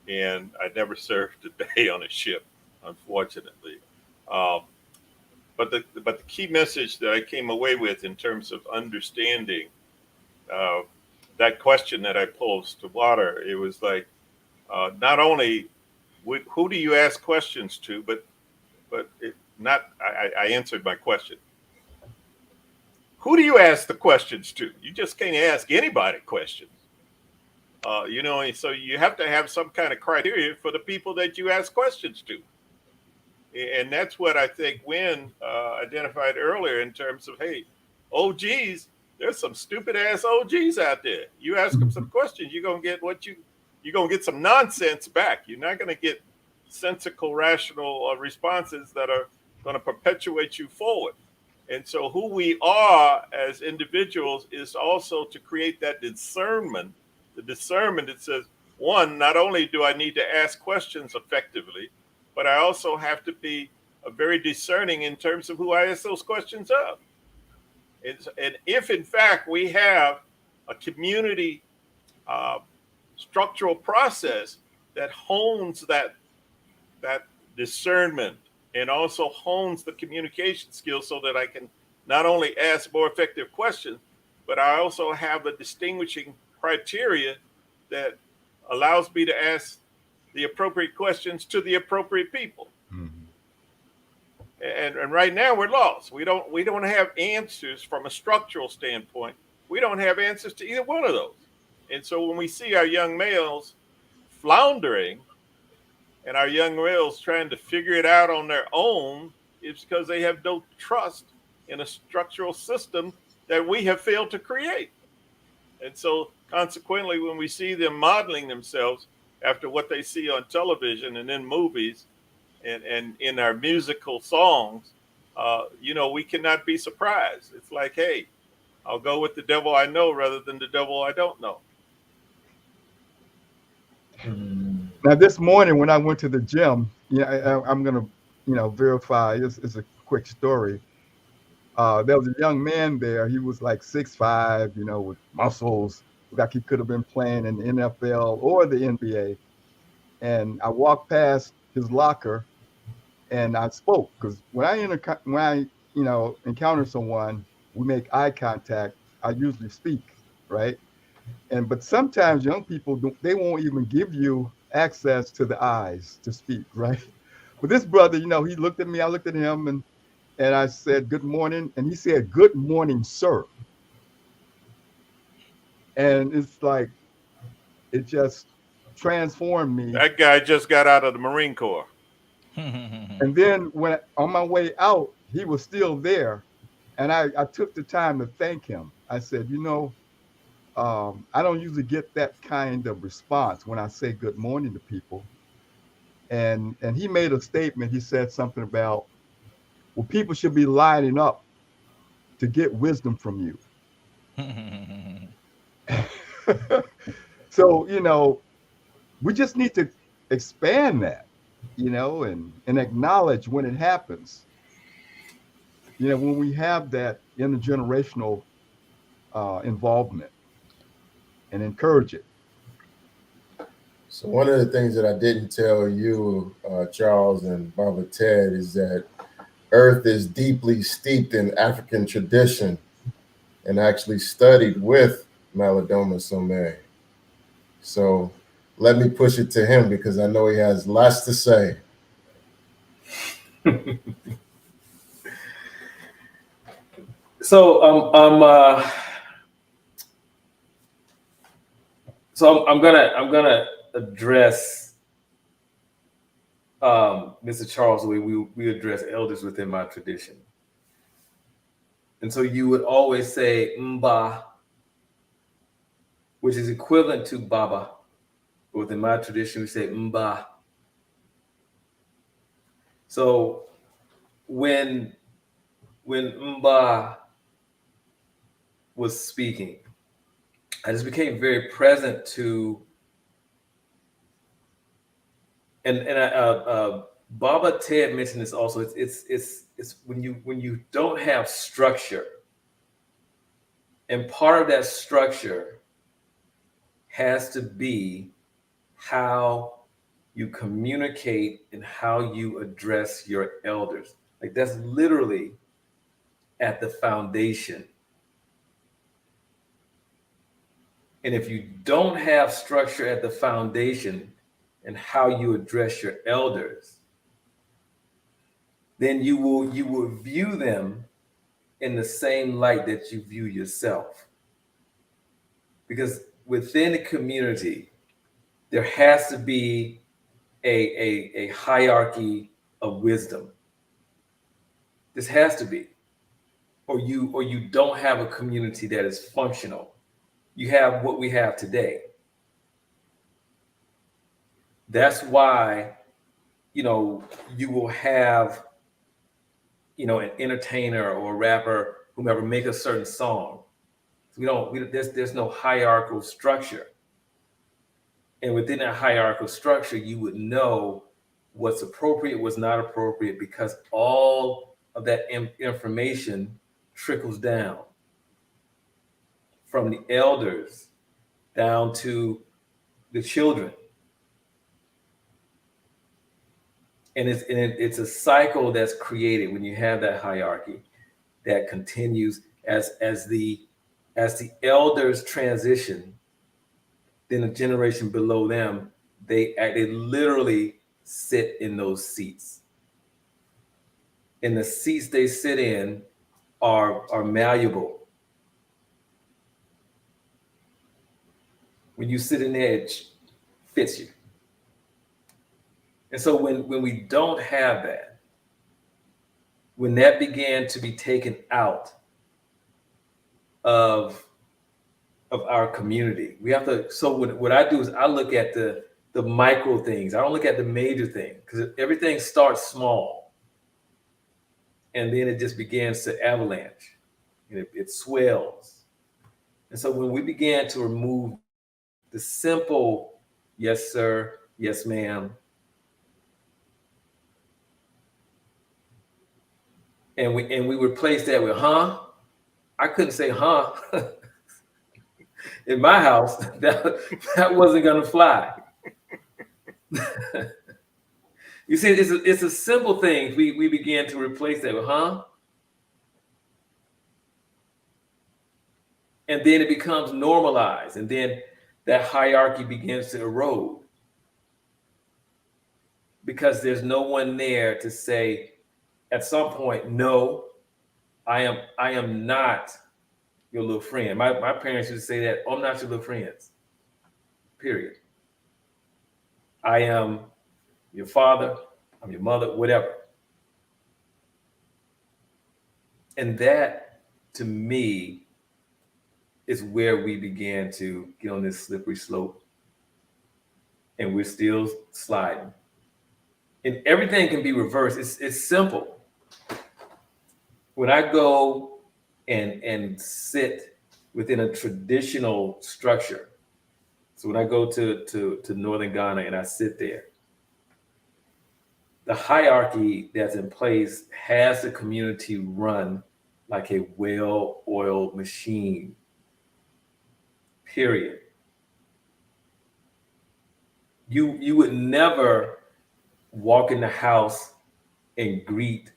and I never served a day on a ship, unfortunately. But the key message that I came away with in terms of understanding that question that I posed to Water, it was like, not only who do you ask questions to, but I answered my question. Who do you ask the questions to? You just can't ask anybody questions. You know, and so you have to have some kind of criteria for the people that you ask questions to. And that's what I think Wynn identified earlier in terms of, hey, OGs, there's some stupid ass OGs out there. You ask them some questions, you're going to get what you you're going to get some nonsense back. You're not going to get sensical, rational responses that are going to perpetuate you forward. And so who we are as individuals is also to create that discernment, the discernment that says, one, not only do I need to ask questions effectively, but I also have to be very discerning in terms of who I ask those questions of. And if in fact we have a community structural process that hones that discernment and also hones the communication skills so that I can not only ask more effective questions, but I also have a distinguishing criteria that allows me to ask the appropriate questions to the appropriate people. Mm-hmm. And right now we're lost. We don't have answers from a structural standpoint. We don't have answers to either one of those. And so when we see our young males floundering and our young males trying to figure it out on their own, it's because they have no trust in a structural system that we have failed to create. And so consequently, when we see them modeling themselves after what they see on television and in movies and in our musical songs, we cannot be surprised. It's like, hey, I'll go with the devil I know rather than the devil I don't know. Now, this morning when I went to the gym, I'm going to, verify. It's a quick story. There was a young man there. He was like 6'5", with muscles, like he could have been playing in the NFL or the NBA. And I walked past his locker, and I spoke because when I encounter someone, we make eye contact. I usually speak, right? But sometimes young people they won't even give you access to the eyes to speak, right? But this brother, he looked at me, I looked at him, and I said, "Good morning," and he said, "Good morning, sir." And it's like it just transformed me. That guy just got out of the Marine Corps. And then when on my way out, he was still there, and I took the time to thank him. I said, I don't usually get that kind of response when I say good morning to people. And he made a statement. He said something about, well, people should be lining up to get wisdom from you. So, we just need to expand that, and acknowledge when it happens. When we have that intergenerational involvement and encourage it. So one of the things that I didn't tell you, Charles and Baba Ted, is that Earth is deeply steeped in African tradition and actually studied with Malidoma Somé. So let me push it to him because I know he has lots to say. So I'm gonna address Mr. Charles the way we address elders within my tradition. And so you would always say Mba, which is equivalent to Baba. But within my tradition, we say Mba. So when Mba was speaking, I just became very present to, and Baba Ted mentioned this also. It's when you don't have structure, and part of that structure has to be how you communicate and how you address your elders. Like that's literally at the foundation. And if you don't have structure at the foundation and how you address your elders, then you will view them in the same light that you view yourself. Because within a community, there has to be a hierarchy of wisdom. This has to be. Or you don't have a community that is functional. You have what we have today. That's why, you know, you will have, you know, an entertainer or a rapper, whomever, make a certain song. There's no hierarchical structure. And within that hierarchical structure, you would know what's appropriate, what's not appropriate, because all of that information trickles down from the elders down to the children. And it's a cycle that's created when you have that hierarchy that continues as the elders transition. Then a generation below them, they literally sit in those seats. And the seats they sit in are malleable. When you sit in there, it fits you. And so when we don't have that, when that began to be taken out of our community, we have to. So what I do is I look at the micro things. I don't look at the major thing, because everything starts small, and then it just begins to avalanche, and it swells. And so when we began to remove the simple yes sir, yes ma'am, and we replaced that with huh. I couldn't say huh. In my house, that wasn't gonna fly. You see, it's a simple thing. We began to replace that with huh, and then it becomes normalized, and then that hierarchy begins to erode, because there's no one there to say at some point, no, I am not your little friend. My parents used to say that, oh, I'm not your little friends. Period. I am your father, I'm your mother, whatever. And that, to me, is where we began to get on this slippery slope. And we're still sliding. And everything can be reversed. It's simple. When I go and sit within a traditional structure, so when I go to northern Ghana and I sit there, the hierarchy that's in place has the community run like a well-oiled machine, period. You would never walk in the house and greet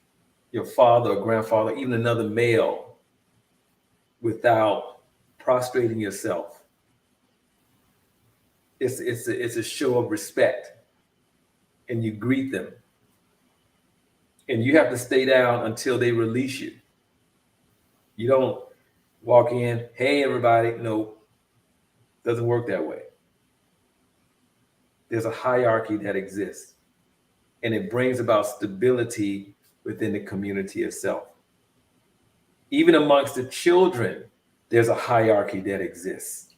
your father or grandfather, even another male, without prostrating yourself. It's a show of respect, and you greet them. And you have to stay down until they release you. You don't walk in, hey, everybody. No, doesn't work that way. There's a hierarchy that exists, and it brings about stability within the community itself. Even amongst the children, there's a hierarchy that exists.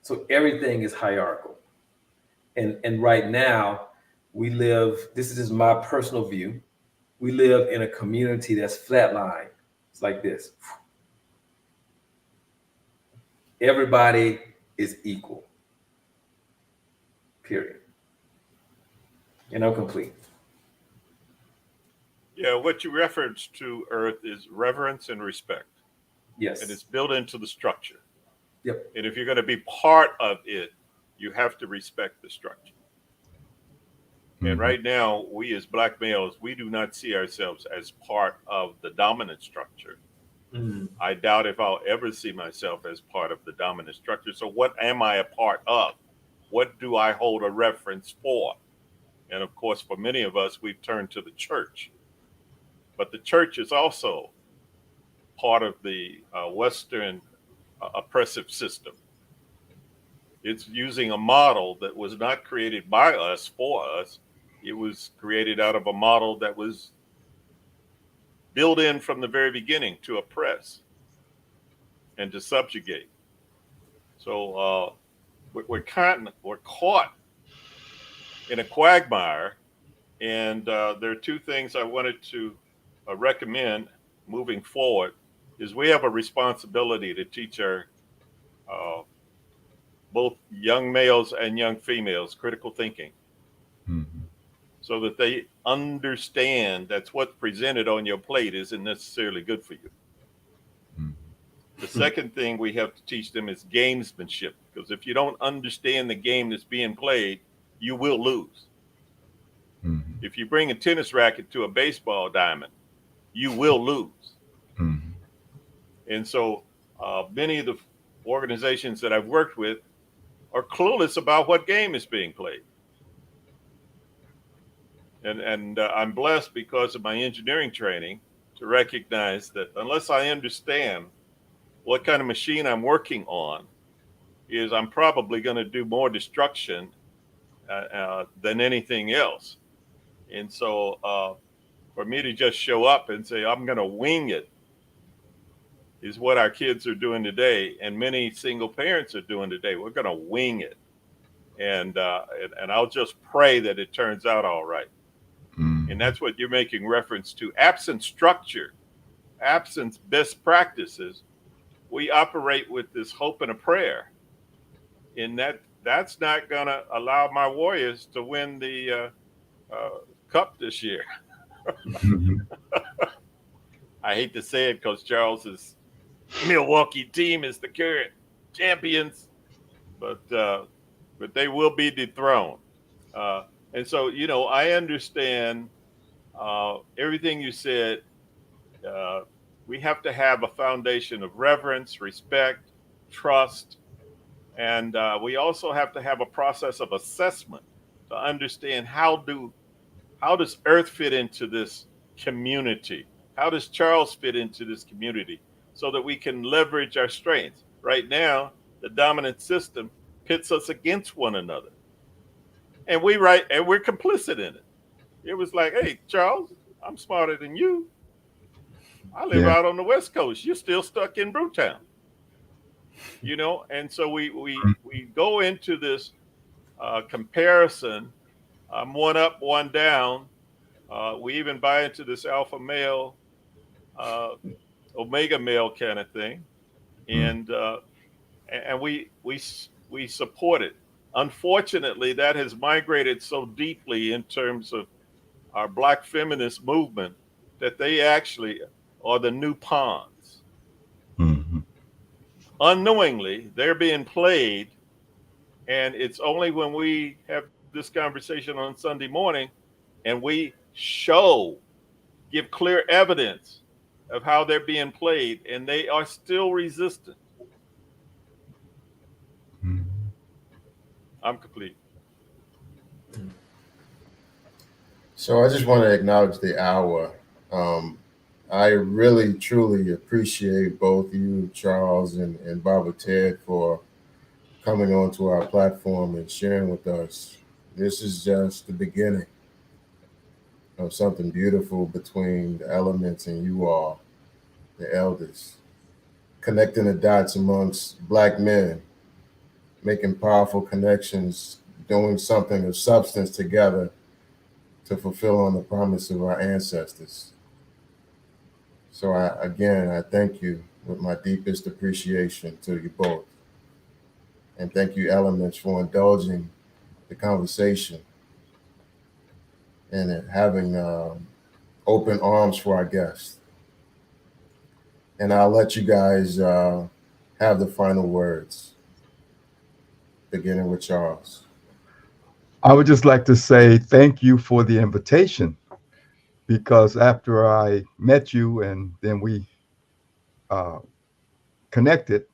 So everything is hierarchical. And right now, we live, this is just my personal view, we live in a community that's flatlined. It's like this. Everybody is equal. Period. And I'm complete. Yeah, what you reference to, Earth, is reverence and respect. Yes. And it's built into the structure. Yep. And if you're going to be part of it, you have to respect the structure. Mm-hmm. And right now, we as Black males, we do not see ourselves as part of the dominant structure. Mm-hmm. I doubt if I'll ever see myself as part of the dominant structure. So what am I a part of? What do I hold a reference for? And of course, for many of us, we've turned to the church. But the church is also part of the Western oppressive system. It's using a model that was not created by us for us. It was created out of a model that was built in from the very beginning to oppress and to subjugate. So we're caught in a quagmire. And there are two things I wanted to recommend moving forward. Is we have a responsibility to teach our uh, both young males and young females critical thinking, so that they understand that's what's presented on your plate isn't necessarily good for you. The second thing we have to teach them is gamesmanship, because if you don't understand the game that's being played, you will lose. If you bring a tennis racket to a baseball diamond, you will lose. And so many of the organizations that I've worked with are clueless about what game is being played. And I'm blessed because of my engineering training to recognize that unless I understand what kind of machine I'm working on, is I'm probably going to do more destruction than anything else. And so for me to just show up and say, I'm going to wing it, is what our kids are doing today. And many single parents are doing today. We're going to wing it. And I'll just pray that it turns out all right. And that's what you're making reference to. Absent structure, absent best practices, we operate with this hope and a prayer. And that's not going to allow my Warriors to win the cup this year. I hate to say it because Charles's Milwaukee team is the current champions, but they will be dethroned. And so, I understand everything you said. We have to have a foundation of reverence, respect, trust, and we also have to have a process of assessment to understand how does Earth fit into this community? How does Charles fit into this community? So that we can leverage our strengths. Right now, the dominant system pits us against one another, and we're complicit in it. It was like, hey, Charles, I'm smarter than you. I live out on the West Coast. You're still stuck in Brewtown. And so we go into this comparison. I'm one up, one down. We even buy into this alpha male, omega male kind of thing, and we support it. Unfortunately, that has migrated so deeply in terms of our Black feminist movement that they actually are the new pawns. Unknowingly, they're being played, and it's only when we have this conversation on Sunday morning and we give clear evidence of how they're being played, and they are still resistant. I'm complete. So I just want to acknowledge the hour. I really, truly appreciate both you, Charles, and Barbara Ted for coming onto our platform and sharing with us. This is just the beginning of something beautiful between the elements and you all, the elders, connecting the dots amongst Black men, making powerful connections, doing something of substance together to fulfill on the promise of our ancestors. So I thank you with my deepest appreciation to you both. And thank you, Elements, for indulging the conversation and having open arms for our guests. And I'll let you guys have the final words, beginning with Charles. I would just like to say thank you for the invitation, because after I met you and then we uh, connected,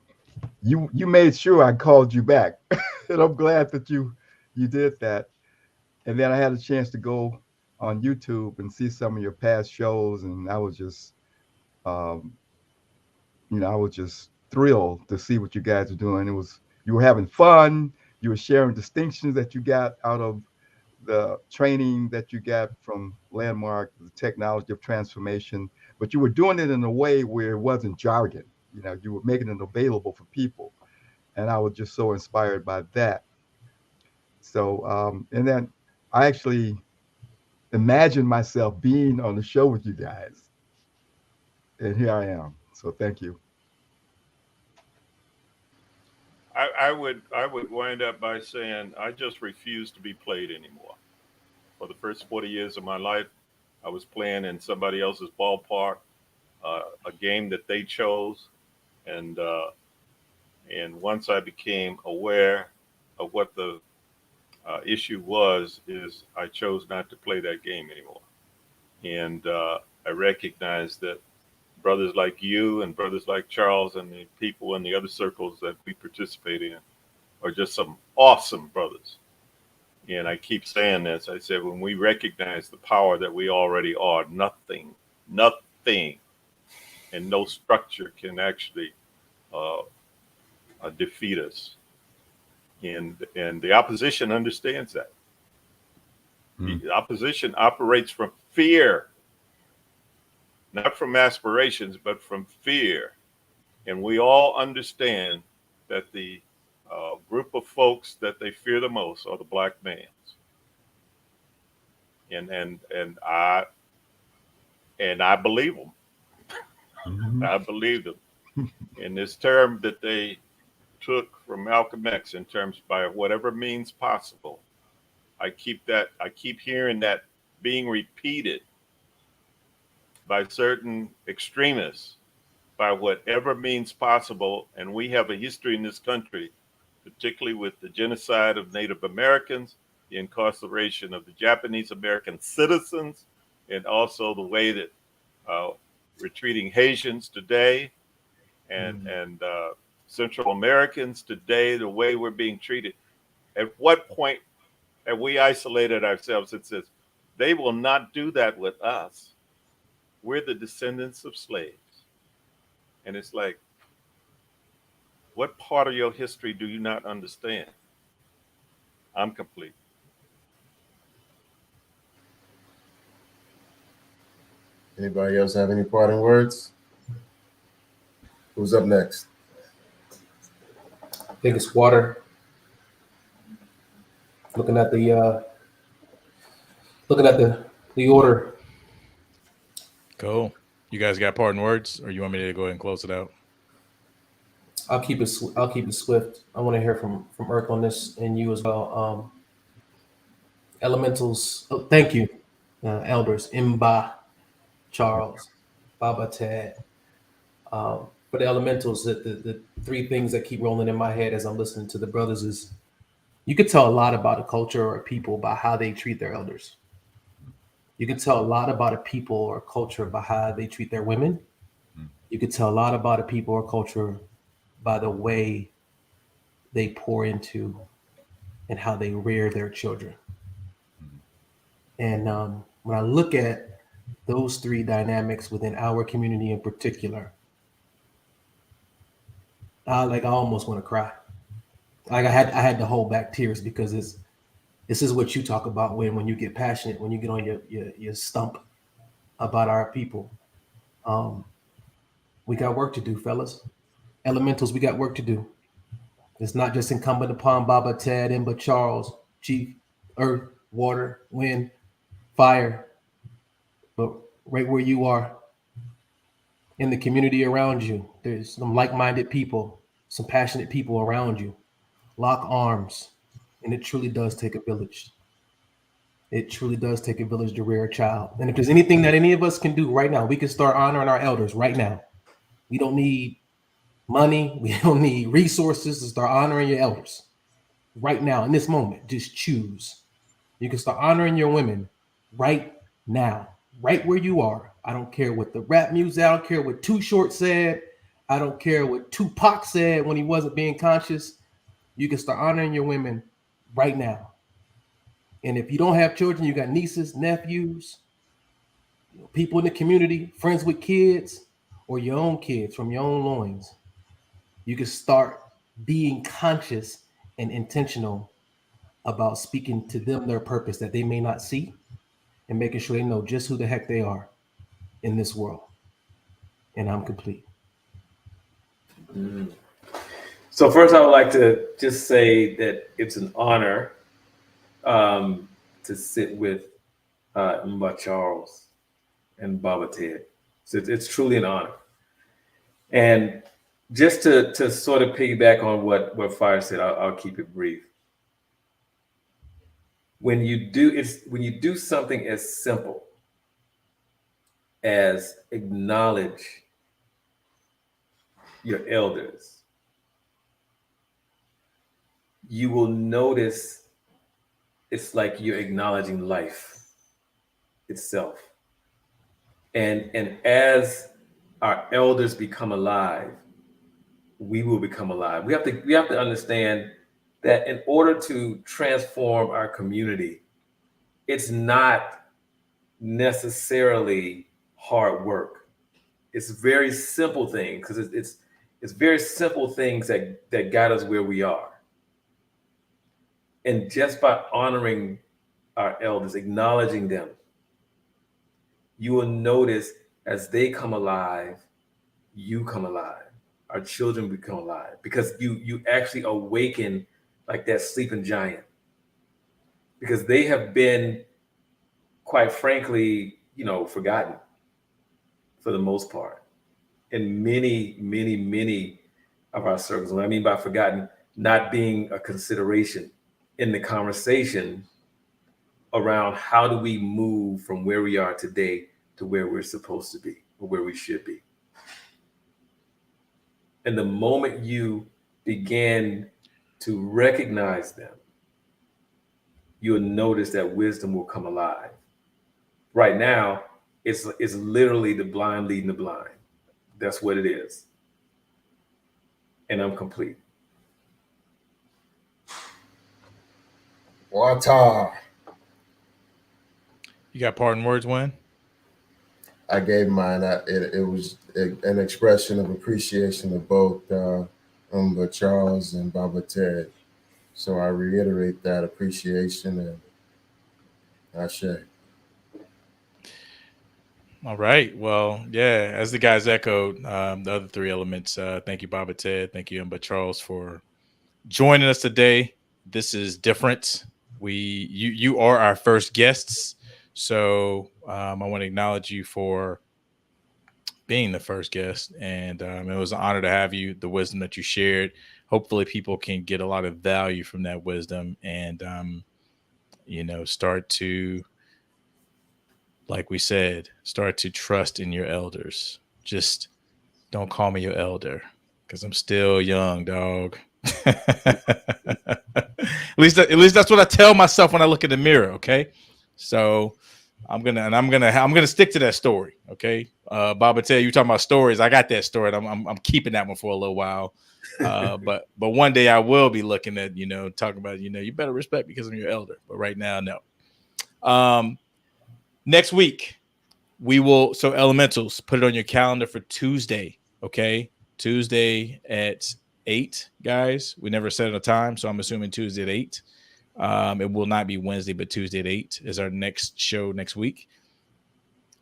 you made sure I called you back, and I'm glad that you did that. And then I had a chance to go on YouTube and see some of your past shows, and I was just, um, I was just thrilled to see what you guys are doing. You were having fun. You were sharing distinctions that you got out of the training that you got from Landmark, the technology of transformation, but you were doing it in a way where it wasn't jargon. You were making it available for people. and I was just so inspired by that. So, and then I actually imagined myself being on the show with you guys, and here I am. So, thank you. I would wind up by saying I just refuse to be played anymore. For the first 40 years of my life, I was playing in somebody else's ballpark, a game that they chose, and once I became aware of what the issue was, is I chose not to play that game anymore, and I recognized that brothers like you and brothers like Charles and the people in the other circles that we participate in are just some awesome brothers. And I keep saying this. I said, when we recognize the power that we already are, nothing, and no structure can actually uh, defeat us. And the opposition understands that. Mm. The opposition operates from fear, not from aspirations, but from fear. And we all understand that the group of folks that they fear the most are the black males. And I believe them. Mhm. I believe them. In this term that they took from Malcolm X, in terms by whatever means possible, I keep hearing that being repeated by certain extremists, by whatever means possible. And we have a history in this country, particularly with the genocide of Native Americans, the incarceration of the Japanese American citizens, and also the way that uh, we're treating Haitians today, and Central Americans today, the way we're being treated. At what point have we isolated ourselves and says, they will not do that with us? We're the descendants of slaves. And it's like, what part of your history do you not understand? I'm complete. Anybody else have any parting words? Who's up next? I think it's water. Looking at the order. Cool. You guys got parting words, or you want me to go ahead and close it out? I'll keep it. I'll keep it swift. I want to hear from Irk on this and you as well. Elementals. Oh, thank you, elders. Imba, Charles, Baba Tad. For the elementals, the three things that keep rolling in my head as I'm listening to the brothers is you could tell a lot about a culture or a people by how they treat their elders. You can tell a lot about a people or a culture by how they treat their women. You can tell a lot about a people or culture by the way they pour into and how they rear their children. And when I look at those three dynamics within our community in particular, I almost want to cry. Like I had to hold back tears because this is what you talk about when you get passionate, when you get on your stump about our people. Um, we got work to do, fellas. Elementals, we got work to do. It's not just incumbent upon Baba, Ted, Imba, Charles, Chief, Earth, Water, Wind, Fire, but right where you are in the community around you, there's some like-minded people, some passionate people around you. Lock arms, and it truly does take a village. It truly does take a village to rear a child. And if there's anything that any of us can do right now, we can start honoring our elders right now. We don't need money. We don't need resources to start honoring your elders right now in this moment. Just choose. You can start honoring your women right now, right where you are. I don't care what the rap music, I don't care what Too Short said. I don't care what Tupac said when he wasn't being conscious. You can start honoring your women right now. And if you don't have children, you got nieces, nephews, people in the community, friends with kids, or your own kids from your own loins. You can start being conscious and intentional about speaking to them their purpose that they may not see and making sure they know just who the heck they are in this world. And I'm complete. So first, I would like to just say that it's an honor to sit with Mba Charles and Baba Ted. So it's truly an honor. And just to sort of piggyback on what Fire said, I'll keep it brief. When you do something as simple as acknowledge your elders, you will notice it's like you're acknowledging life itself. And as our elders become alive, we will become alive. We have to understand that in order to transform our community, it's not necessarily hard work. It's very simple things, because it's very simple things that got us where we are. And just by honoring our elders, acknowledging them, you will notice as they come alive, you come alive. Our children become alive, because you actually awaken like that sleeping giant, because they have been, quite frankly, forgotten for the most part in many of our circles. What I mean by forgotten, not being a consideration in the conversation around how do we move from where we are today to where we're supposed to be, or where we should be. And the moment you begin to recognize them, you'll notice that wisdom will come alive. Right now, it's literally the blind leading the blind. That's what it is. And I'm complete. Wata. You got parting words, Wayne? I gave mine. It was an expression of appreciation of both Charles and Baba Ted. So I reiterate that appreciation and Ashe. All right. Well, yeah, as the guys echoed, the other three elements, thank you, Baba Ted. Thank you, Emba Charles, for joining us today. This is different. You are our first guests. So I want to acknowledge you for being the first guest. And it was an honor to have you, the wisdom that you shared. Hopefully people can get a lot of value from that wisdom and, start to, like we said, start to trust in your elders. Just don't call me your elder, because I'm still young, dog. at least that's what I tell myself when I look in the mirror. Okay, so I'm gonna stick to that story. Okay, Baba, tell you talking about stories. I got that story. I'm keeping that one for a little while. But one day I will be looking at talking about you better respect because I'm your elder. But right now, no. Next week we will. So elementals, put it on your calendar for Tuesday. Okay, Tuesday at 8, guys. We never set a time, so I'm assuming Tuesday at 8. It will not be Wednesday, but Tuesday at 8 is our next show next week.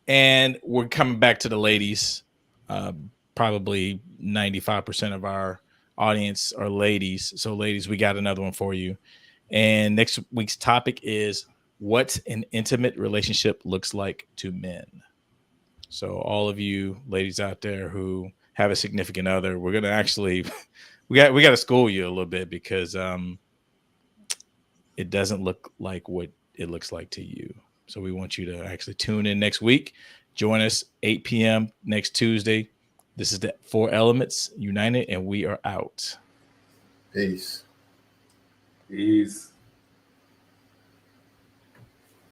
And we're coming back to the ladies. Probably 95% of our audience are ladies. So ladies, we got another one for you. And next week's topic is what an intimate relationship looks like to men. So all of you ladies out there who have a significant other, we're gonna actually we got to school you a little bit, because it doesn't look like what it looks like to you. So we want you to actually tune in next week. Join us 8 p.m. next Tuesday. This is the 4 Elements United, and we are out. Peace. Peace.